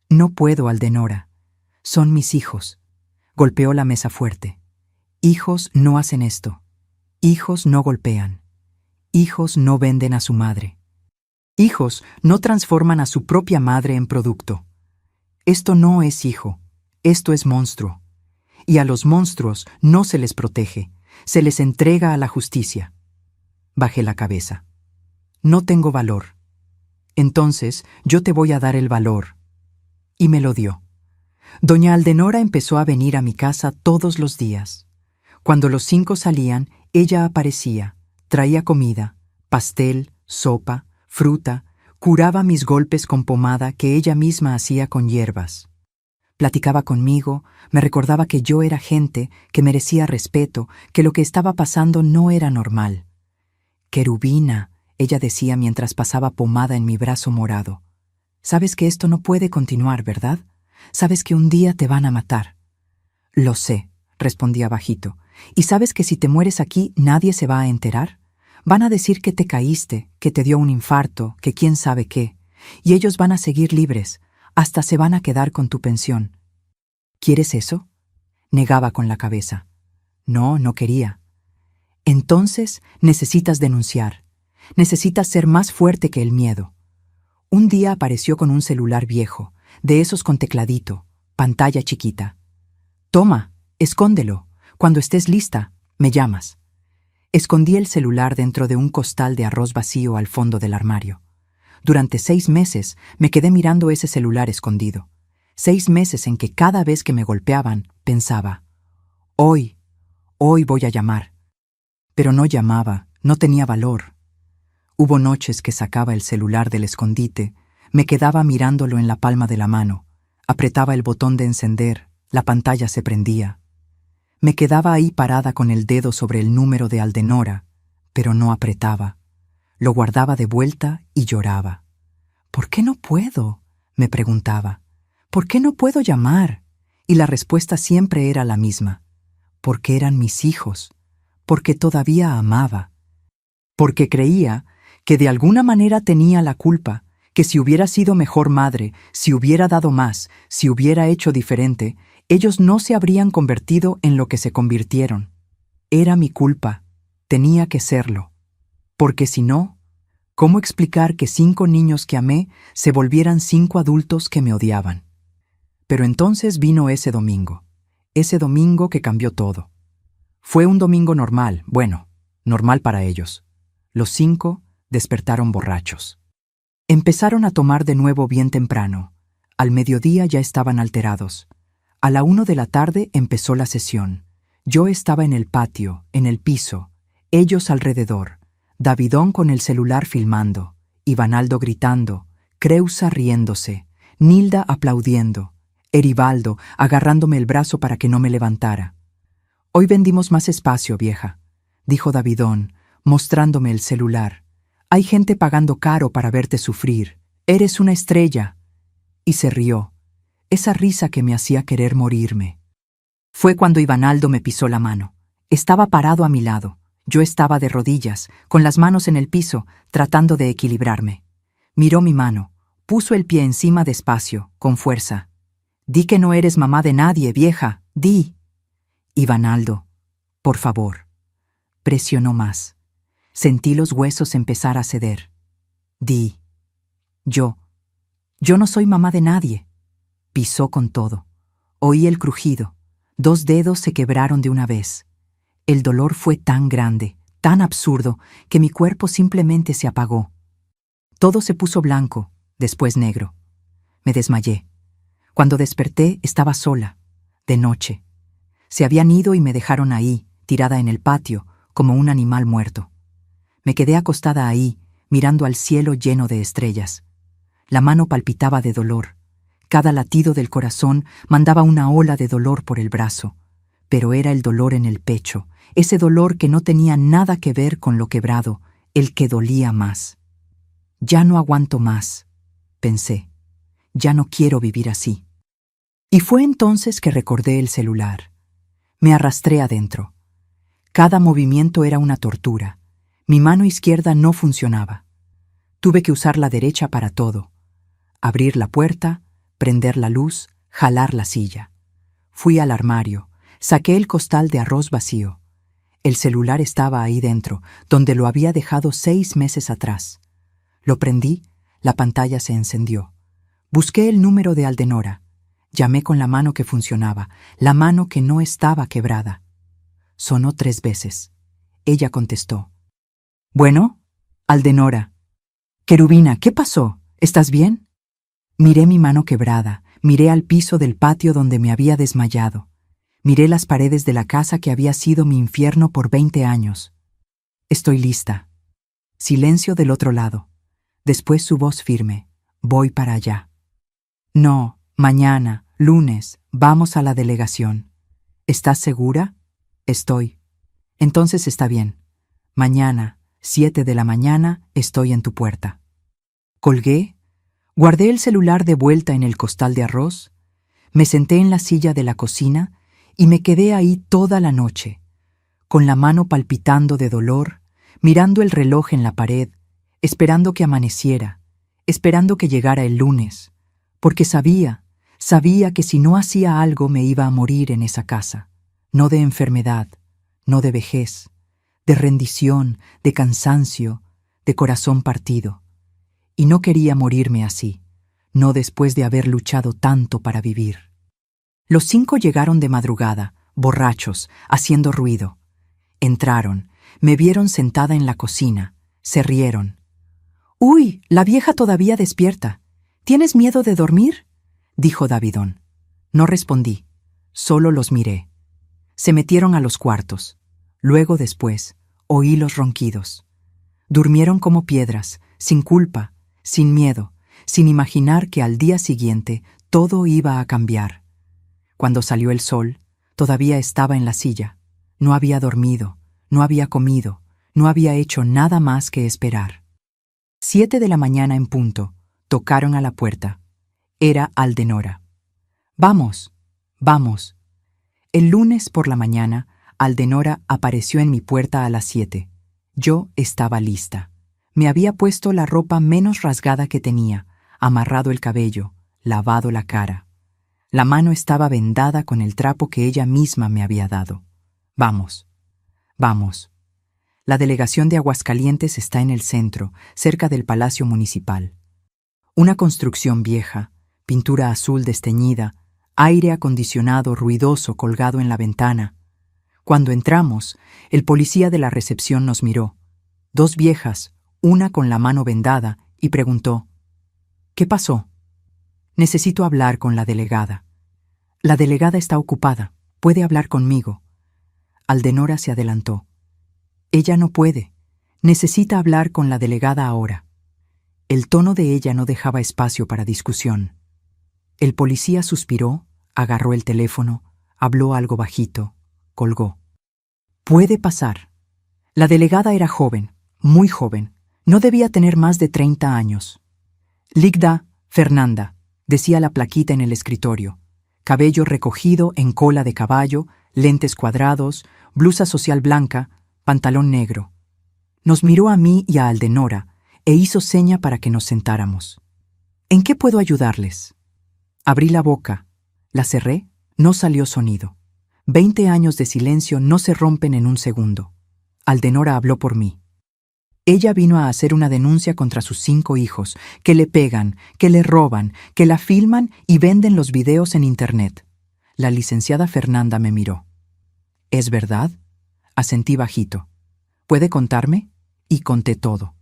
No puedo, Aldenora. Son mis hijos. Golpeó la mesa fuerte. Hijos no hacen esto. Hijos no golpean. Hijos no venden a su madre. Hijos no transforman a su propia madre en producto. Esto no es hijo, esto es monstruo. Y a los monstruos no se les protege, se les entrega a la justicia. Bajé la cabeza. No tengo valor. Entonces yo te voy a dar el valor. Y me lo dio. Doña Aldenora empezó a venir a mi casa todos los días. Cuando los 5 salían, ella aparecía, traía comida, pastel, sopa, fruta, curaba mis golpes con pomada que ella misma hacía con hierbas. Platicaba conmigo, me recordaba que yo era gente, que merecía respeto, que lo que estaba pasando no era normal. Querubina, ella decía mientras pasaba pomada en mi brazo morado. Sabes que esto no puede continuar, ¿verdad? Sabes que un día te van a matar. Lo sé, respondía bajito. ¿Y sabes que si te mueres aquí nadie se va a enterar? Van a decir que te caíste, que te dio un infarto, que quién sabe qué. Y ellos van a seguir libres, hasta se van a quedar con tu pensión. ¿Quieres eso? Negaba con la cabeza. No, no quería. Entonces necesitas denunciar. Necesitas ser más fuerte que el miedo. Un día apareció con un celular viejo, de esos con tecladito, pantalla chiquita. Toma, escóndelo. Cuando estés lista, me llamas. Escondí el celular dentro de un costal de arroz vacío al fondo del armario. Durante 6 meses me quedé mirando ese celular escondido. 6 meses en que cada vez que me golpeaban, pensaba, hoy voy a llamar. Pero no llamaba, no tenía valor. Hubo noches que sacaba el celular del escondite, me quedaba mirándolo en la palma de la mano, apretaba el botón de encender, la pantalla se prendía. Me quedaba ahí parada con el dedo sobre el número de Aldenora, pero no apretaba. Lo guardaba de vuelta y lloraba. ¿Por qué no puedo?, me preguntaba. ¿Por qué no puedo llamar? Y la respuesta siempre era la misma. Porque eran mis hijos, porque todavía amaba. Porque creía que de alguna manera tenía la culpa, que si hubiera sido mejor madre, si hubiera dado más, si hubiera hecho diferente, ellos no se habrían convertido en lo que se convirtieron. Era mi culpa, tenía que serlo. Porque si no, ¿cómo explicar que 5 niños que amé se volvieran 5 adultos que me odiaban? Pero entonces vino ese domingo que cambió todo. Fue un domingo normal, bueno, normal para ellos. Los 5 despertaron borrachos. Empezaron a tomar de nuevo bien temprano. Al mediodía ya estaban alterados. A la 1 de la tarde empezó la sesión. Yo estaba en el patio, en el piso, ellos alrededor, Davidón con el celular filmando, Ivanaldo gritando, Creusa riéndose, Nilda aplaudiendo, Eribaldo agarrándome el brazo para que no me levantara. Hoy vendimos más espacio, vieja, dijo Davidón, mostrándome el celular. Hay gente pagando caro para verte sufrir. Eres una estrella. Y se rió. Esa risa que me hacía querer morirme. Fue cuando Ivanaldo me pisó la mano. Estaba parado a mi lado. Yo estaba de rodillas, con las manos en el piso, tratando de equilibrarme. Miró mi mano, puso el pie encima despacio, con fuerza. Di que no eres mamá de nadie, vieja, di. Ivanaldo, por favor. Presionó más. Sentí los huesos empezar a ceder. Di. Yo no soy mamá de nadie. Pisó con todo. Oí el crujido. 2 dedos se quebraron de una vez. El dolor fue tan grande, tan absurdo, que mi cuerpo simplemente se apagó. Todo se puso blanco, después negro. Me desmayé. Cuando desperté estaba sola, de noche. Se habían ido y me dejaron ahí, tirada en el patio, como un animal muerto. Me quedé acostada ahí, mirando al cielo lleno de estrellas. La mano palpitaba de dolor. Cada latido del corazón mandaba una ola de dolor por el brazo. Pero era el dolor en el pecho, ese dolor que no tenía nada que ver con lo quebrado, el que dolía más. Ya no aguanto más. pensé. Ya no quiero vivir así. Y fue entonces que recordé el celular. Me arrastré adentro. Cada movimiento era una tortura. Mi mano izquierda no funcionaba. Tuve que usar la derecha para todo. Abrir la puerta, prender la luz, jalar la silla. Fui al armario, saqué el costal de arroz vacío. El celular estaba ahí dentro, donde lo había dejado 6 meses atrás. Lo prendí, la pantalla se encendió. Busqué el número de Aldenora. Llamé con la mano que funcionaba, la mano que no estaba quebrada. Sonó 3 veces. Ella contestó. «Bueno, Aldenora». «Querubina, ¿qué pasó? ¿Estás bien?» Miré mi mano quebrada, miré al piso del patio donde me había desmayado. Miré las paredes de la casa que había sido mi infierno por 20 años. «Estoy lista». Silencio del otro lado. Después su voz firme. «Voy para allá». «No, mañana, lunes, vamos a la delegación». «¿Estás segura?» «Estoy». «Entonces está bien. Mañana, 7 de la mañana, estoy en tu puerta». Colgué, guardé el celular de vuelta en el costal de arroz, me senté en la silla de la cocina y me quedé ahí toda la noche, con la mano palpitando de dolor, mirando el reloj en la pared, esperando que amaneciera, esperando que llegara el lunes, porque sabía que si no hacía algo me iba a morir en esa casa, no de enfermedad, no de vejez, de rendición, de cansancio, de corazón partido. Y no quería morirme así, no después de haber luchado tanto para vivir. Los 5 llegaron de madrugada, borrachos, haciendo ruido. Entraron, me vieron sentada en la cocina, se rieron. «¡Uy, la vieja todavía despierta! ¿Tienes miedo de dormir?», dijo Davidón. No respondí, solo los miré. Se metieron a los cuartos. Luego, después, oí los ronquidos. Durmieron como piedras, sin culpa, sin miedo, sin imaginar que al día siguiente todo iba a cambiar. Cuando salió el sol, todavía estaba en la silla. No había dormido, no había comido, no había hecho nada más que esperar. 7 de la mañana en punto, tocaron a la puerta. Era Aldenora. «Vamos, vamos». El lunes por la mañana, Aldenora apareció en mi puerta a las 7. Yo estaba lista. Me había puesto la ropa menos rasgada que tenía, amarrado el cabello, lavado la cara. La mano estaba vendada con el trapo que ella misma me había dado. «Vamos, vamos». La delegación de Aguascalientes está en el centro, cerca del Palacio Municipal. Una construcción vieja, pintura azul desteñida, aire acondicionado ruidoso colgado en la ventana. Cuando entramos, el policía de la recepción nos miró. 2 viejas, una con la mano vendada, y preguntó: «¿Qué pasó?». «Necesito hablar con la delegada». «La delegada está ocupada. Puede hablar conmigo». Aldenora se adelantó. «Ella no puede. Necesita hablar con la delegada ahora». El tono de ella no dejaba espacio para discusión. El policía suspiró, agarró el teléfono, habló algo bajito, colgó. «Puede pasar». La delegada era joven, muy joven. No debía tener más de 30 años. «Ligda Fernanda», decía la plaquita en el escritorio. Cabello recogido en cola de caballo, lentes cuadrados, blusa social blanca, pantalón negro. Nos miró a mí y a Aldenora e hizo seña para que nos sentáramos. «¿En qué puedo ayudarles?». Abrí la boca, la cerré, no salió sonido. 20 años de silencio no se rompen en un segundo. Aldenora habló por mí. Ella vino a hacer una denuncia contra sus 5 hijos, que le pegan, que le roban, que la filman y venden los videos en Internet. La licenciada Fernanda me miró. «¿Es verdad?». Asentí bajito. «¿Puede contarme?». Y conté todo.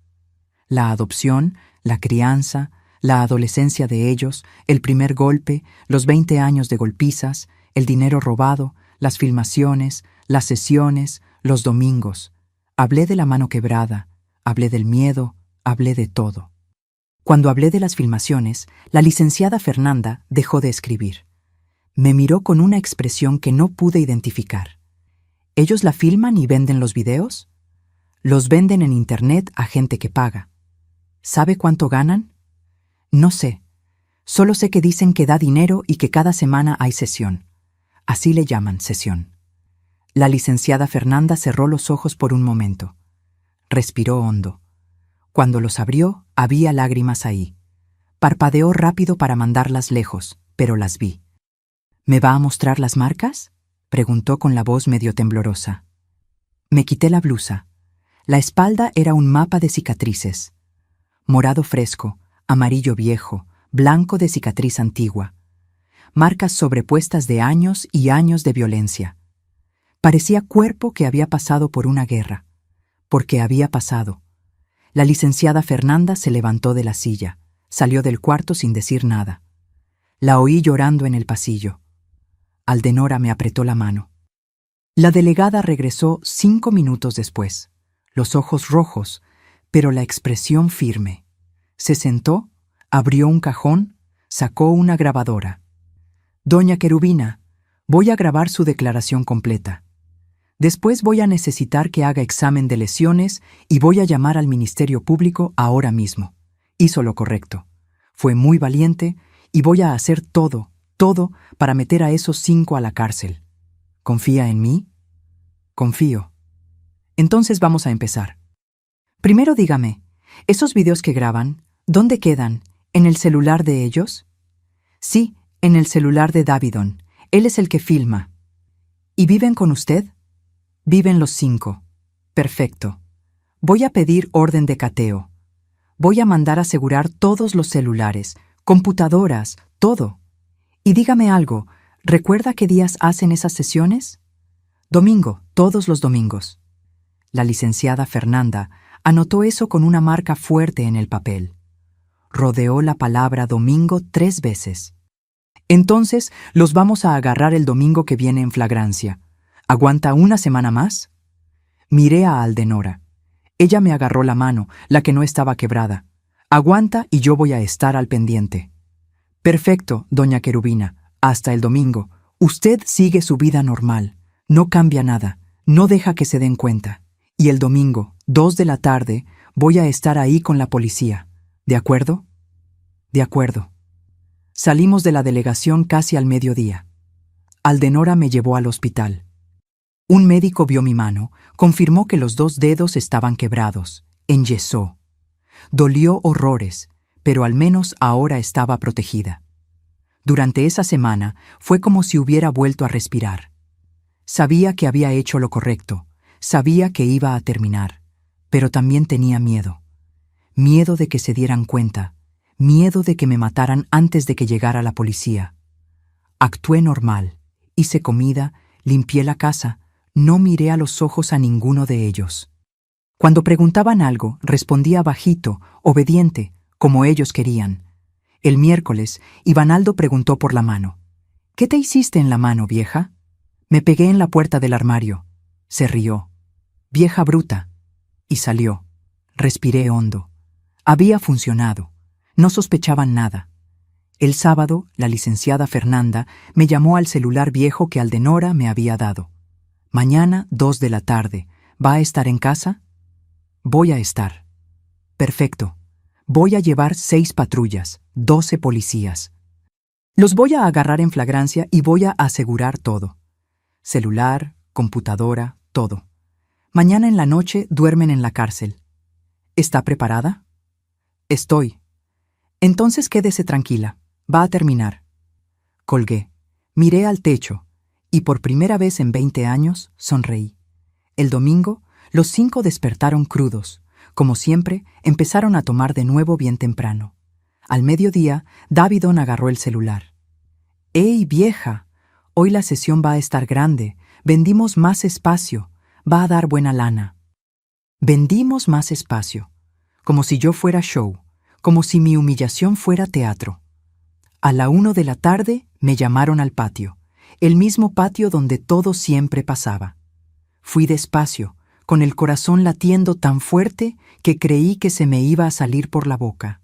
La adopción, la crianza, la adolescencia de ellos, el primer golpe, los 20 años de golpizas, el dinero robado, las filmaciones, las sesiones, los domingos. Hablé de la mano quebrada, hablé del miedo, hablé de todo. Cuando hablé de las filmaciones, la licenciada Fernanda dejó de escribir. Me miró con una expresión que no pude identificar. ¿Ellos la filman y venden los videos? Los venden en Internet a gente que paga. ¿Sabe cuánto ganan? No sé. Solo sé que dicen que da dinero y que cada semana hay sesión. Así le llaman, sesión. La licenciada Fernanda cerró los ojos por un momento. Respiró hondo. Cuando los abrió, había lágrimas ahí. Parpadeó rápido para mandarlas lejos, pero las vi. ¿Me va a mostrar las marcas?, preguntó con la voz medio temblorosa. Me quité la blusa. La espalda era un mapa de cicatrices. Morado fresco, amarillo viejo, blanco de cicatriz antigua. Marcas sobrepuestas de años y años de violencia. Parecía cuerpo que había pasado por una guerra. Porque había pasado. La licenciada Fernanda se levantó de la silla. Salió del cuarto sin decir nada. La oí llorando en el pasillo. Aldenora me apretó la mano. La delegada regresó 5 minutos después, los ojos rojos, pero la expresión firme. Se sentó, abrió un cajón, sacó una grabadora. Doña Querubina, voy a grabar su declaración completa. Después voy a necesitar que haga examen de lesiones y voy a llamar al Ministerio Público ahora mismo. Hizo lo correcto. Fue muy valiente y voy a hacer todo para meter a esos 5 a la cárcel. ¿Confía en mí? Confío. Entonces vamos a empezar. Primero dígame, ¿esos videos que graban, dónde quedan? ¿En el celular de ellos? Sí, en el celular de Davidon. Él es el que filma. ¿Y viven con usted? Viven los 5. Perfecto. Voy a pedir orden de cateo. Voy a mandar asegurar todos los celulares, computadoras, todo. Y dígame algo, ¿recuerda qué días hacen esas sesiones? Domingo, todos los domingos. La licenciada Fernanda anotó eso con una marca fuerte en el papel. Rodeó la palabra domingo 3 veces. Entonces, los vamos a agarrar el domingo que viene en flagrancia. ¿Aguanta una semana más? Miré a Aldenora. Ella me agarró la mano, la que no estaba quebrada. Aguanta y yo voy a estar al pendiente. Perfecto, doña Querubina. Hasta el domingo. Usted sigue su vida normal. No cambia nada. No deja que se den cuenta. Y el domingo, 2 de la tarde, voy a estar ahí con la policía. ¿De acuerdo? De acuerdo. Salimos de la delegación casi al mediodía. Aldenora me llevó al hospital. Un médico vio mi mano, confirmó que los 2 dedos estaban quebrados, enyesó. Dolió horrores, pero al menos ahora estaba protegida. Durante esa semana fue como si hubiera vuelto a respirar. Sabía que había hecho lo correcto, sabía que iba a terminar, pero también tenía miedo. Miedo de que se dieran cuenta, miedo de que me mataran antes de que llegara la policía. Actué normal, hice comida, limpié la casa, no miré a los ojos a ninguno de ellos. Cuando preguntaban algo, respondía bajito, obediente, como ellos querían. El miércoles, Ivanaldo preguntó por la mano. ¿Qué te hiciste en la mano, vieja? Me pegué en la puerta del armario. Se rió. Vieja bruta. Y salió. Respiré hondo. Había funcionado. No sospechaban nada. El sábado, la licenciada Fernanda me llamó al celular viejo que Aldenora me había dado. Mañana, 2 de la tarde. ¿Va a estar en casa? Voy a estar. Perfecto. Voy a llevar 6 patrullas, 12 policías. Los voy a agarrar en flagrancia y voy a asegurar todo. Celular, computadora, todo. Mañana en la noche duermen en la cárcel. ¿Está preparada? Estoy. Entonces quédese tranquila. Va a terminar. Colgué. Miré al techo y por primera vez en 20 años sonreí. El domingo, los 5 despertaron crudos. Como siempre, empezaron a tomar de nuevo bien temprano. Al mediodía, Davidon agarró el celular. ¡Ey, vieja! Hoy la sesión va a estar grande. Vendimos más espacio. Va a dar buena lana. Vendimos más espacio. Como si yo fuera show. Como si mi humillación fuera teatro. A la 1 de la tarde me llamaron al patio. El mismo patio donde todo siempre pasaba. Fui despacio, con el corazón latiendo tan fuerte que creí que se me iba a salir por la boca.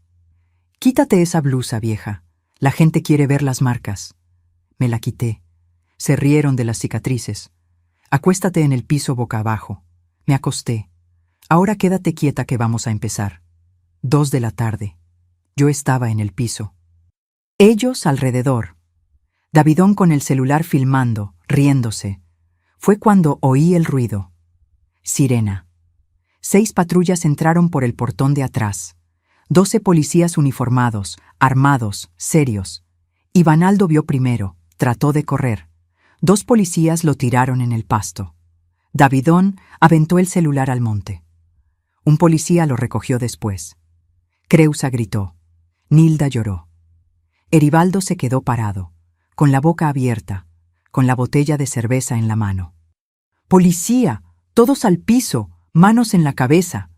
Quítate esa blusa, vieja. La gente quiere ver las marcas. Me la quité. Se rieron de las cicatrices. Acuéstate en el piso boca abajo. Me acosté. Ahora quédate quieta que vamos a empezar. 2 de la tarde. Yo estaba en el piso. Ellos alrededor. Davidón con el celular filmando, riéndose. Fue cuando oí el ruido. Sirena. 6 patrullas entraron por el portón de atrás. 12 policías uniformados, armados, serios. Ivanaldo vio primero, trató de correr. 2 policías lo tiraron en el pasto. Davidón aventó el celular al monte. Un policía lo recogió después. Creusa gritó. Nilda lloró. Eribaldo se quedó parado, con la boca abierta, con la botella de cerveza en la mano. ¡Policía! ¡Todos al piso! ¡Manos en la cabeza!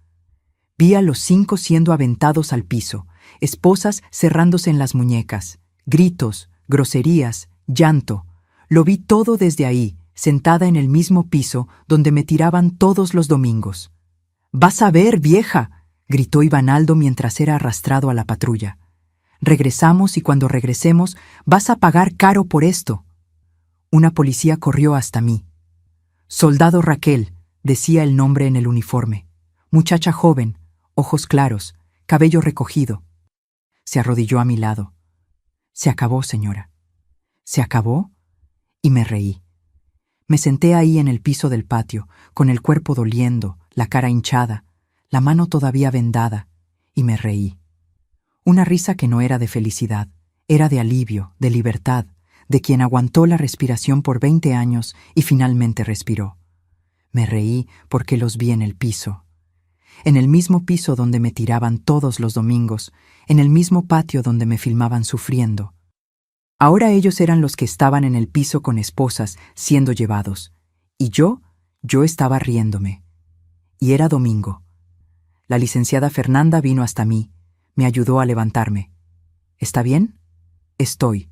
Vi a los 5 siendo aventados al piso, esposas cerrándose en las muñecas, gritos, groserías, llanto. Lo vi todo desde ahí, sentada en el mismo piso donde me tiraban todos los domingos. «¡Vas a ver, vieja!», gritó Ivanaldo mientras era arrastrado a la patrulla. «Regresamos y cuando regresemos vas a pagar caro por esto». Una policía corrió hasta mí. «Soldado Raquel», decía el nombre en el uniforme. Muchacha joven, ojos claros, cabello recogido. Se arrodilló a mi lado. «Se acabó, señora». «¿Se acabó?» Y me reí. Me senté ahí en el piso del patio, con el cuerpo doliendo, la cara hinchada, la mano todavía vendada, y me reí. Una risa que no era de felicidad, era de alivio, de libertad, de quien aguantó la respiración por 20 años y finalmente respiró. Me reí porque los vi en el piso. En el mismo piso donde me tiraban todos los domingos, en el mismo patio donde me filmaban sufriendo. Ahora ellos eran los que estaban en el piso con esposas, siendo llevados. Y yo estaba riéndome. Y era domingo. La licenciada Fernanda vino hasta mí, me ayudó a levantarme. ¿Está bien? Estoy.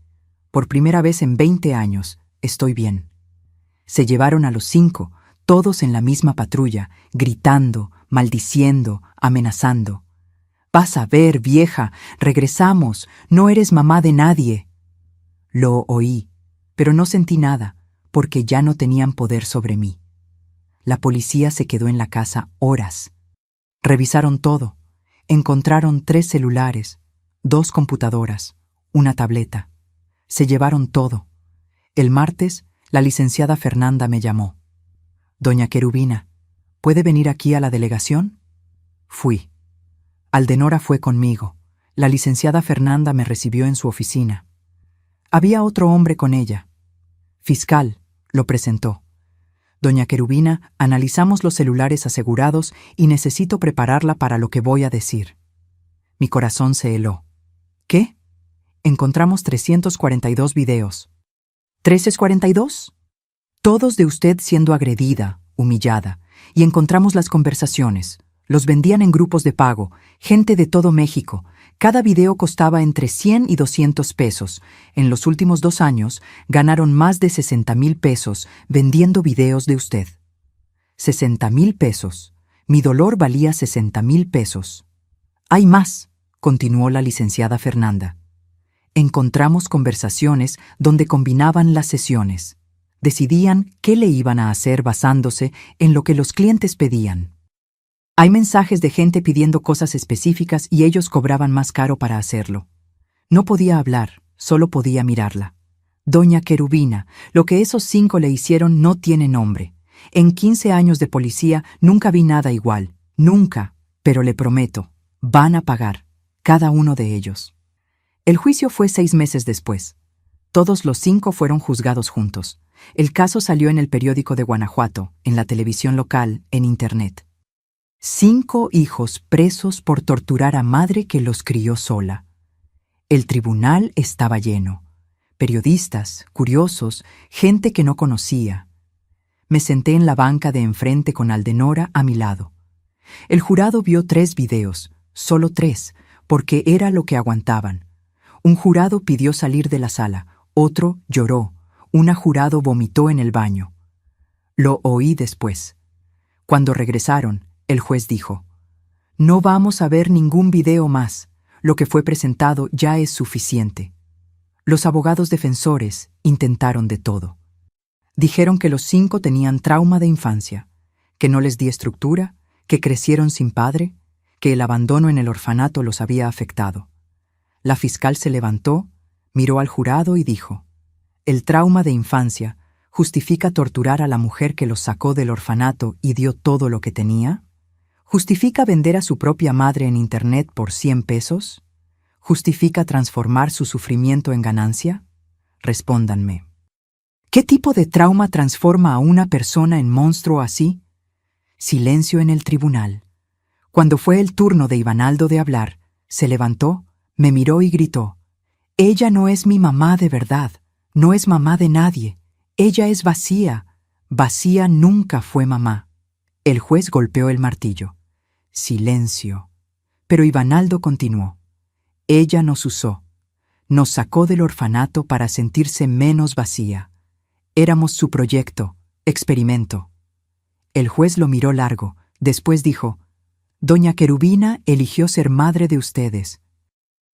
Por primera vez en 20 años, estoy bien. Se llevaron a los 5, todos en la misma patrulla, gritando, maldiciendo, amenazando. «Vas a ver, vieja, regresamos, no eres mamá de nadie». Lo oí, pero no sentí nada, porque ya no tenían poder sobre mí. La policía se quedó en la casa horas. Revisaron todo. Encontraron 3 celulares, 2 computadoras, una tableta. Se llevaron todo. El martes, la licenciada Fernanda me llamó. «Doña Querubina, ¿puede venir aquí a la delegación?» Fui. Aldenora fue conmigo. La licenciada Fernanda me recibió en su oficina. Había otro hombre con ella. «Fiscal», lo presentó. «Doña Querubina, analizamos los celulares asegurados y necesito prepararla para lo que voy a decir». Mi corazón se heló. «¿Qué?» Encontramos 342 videos. ¿342? Todos de usted siendo agredida, humillada, y encontramos las conversaciones. Los vendían en grupos de pago, gente de todo México. Cada video costaba entre 100 y 200 pesos. En los últimos 2 años ganaron más de 60,000 pesos vendiendo videos de usted. 60,000 pesos. Mi dolor valía 60,000 pesos. «Hay más», continuó la licenciada Fernanda. «Encontramos conversaciones donde combinaban las sesiones. Decidían qué le iban a hacer basándose en lo que los clientes pedían. Hay mensajes de gente pidiendo cosas específicas y ellos cobraban más caro para hacerlo. No podía hablar, solo podía mirarla. Doña Querubina, lo que esos 5 le hicieron no tiene nombre. En 15 años de policía nunca vi nada igual, nunca, pero le prometo, van a pagar, cada uno de ellos». El juicio fue 6 meses después. Todos los 5 fueron juzgados juntos. El caso salió en el periódico de Guanajuato, en la televisión local, en Internet. 5 hijos presos por torturar a madre que los crió sola. El tribunal estaba lleno. Periodistas, curiosos, gente que no conocía. Me senté en la banca de enfrente con Aldenora a mi lado. El jurado vio 3 videos, solo 3, porque era lo que aguantaban. Un jurado pidió salir de la sala, otro lloró, una jurado vomitó en el baño. Lo oí después. Cuando regresaron, el juez dijo: «No vamos a ver ningún video más. Lo que fue presentado ya es suficiente». Los abogados defensores intentaron de todo. Dijeron que los 5 tenían trauma de infancia, que no les di estructura, que crecieron sin padre, que el abandono en el orfanato los había afectado. La fiscal se levantó, miró al jurado y dijo: «El trauma de infancia justifica torturar a la mujer que los sacó del orfanato y dio todo lo que tenía. ¿Justifica vender a su propia madre en Internet por 100 pesos? ¿Justifica transformar su sufrimiento en ganancia? Respóndanme. ¿Qué tipo de trauma transforma a una persona en monstruo así?» Silencio en el tribunal. Cuando fue el turno de Ivanaldo de hablar, se levantó, me miró y gritó: «Ella no es mi mamá de verdad, no es mamá de nadie. Ella es vacía. Vacía nunca fue mamá». El juez golpeó el martillo. Silencio. Pero Ivanaldo continuó: «Ella nos usó. Nos sacó del orfanato para sentirse menos vacía. Éramos su proyecto, experimento». El juez lo miró largo, después dijo: «Doña Querubina eligió ser madre de ustedes.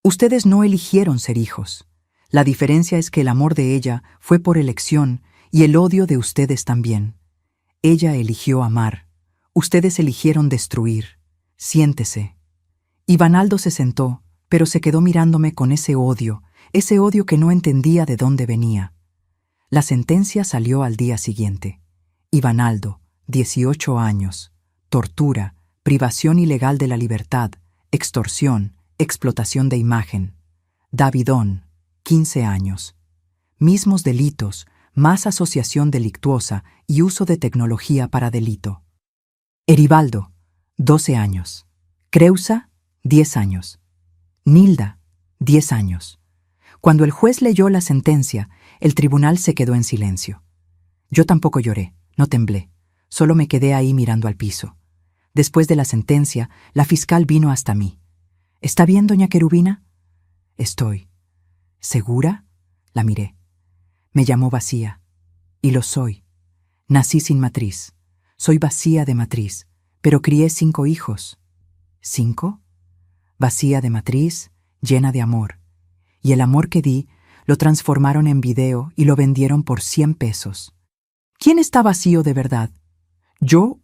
Ustedes no eligieron ser hijos. La diferencia es que el amor de ella fue por elección y el odio de ustedes también. Ella eligió amar. Ustedes eligieron destruir. Siéntese». Ivanaldo se sentó, pero se quedó mirándome con ese odio que no entendía de dónde venía. La sentencia salió al día siguiente. Ivanaldo, 18 años, tortura, privación ilegal de la libertad, extorsión, explotación de imagen. Davidón, 15 años. Mismos delitos, más asociación delictuosa y uso de tecnología para delito. Eribaldo, 12 años. Creusa, 10 años. Nilda, 10 años. Cuando el juez leyó la sentencia, el tribunal se quedó en silencio. Yo tampoco lloré, no temblé, solo me quedé ahí mirando al piso. Después de la sentencia, la fiscal vino hasta mí. «¿Está bien, doña Querubina?» «Estoy». «¿Segura?» La miré. Me llamó vacía. Y lo soy. Nací sin matriz. Soy vacía de matriz, pero crié 5 hijos. ¿5? Vacía de matriz, llena de amor. Y el amor que di lo transformaron en video y lo vendieron por 100 pesos. ¿Quién está vacío de verdad? ¿Yo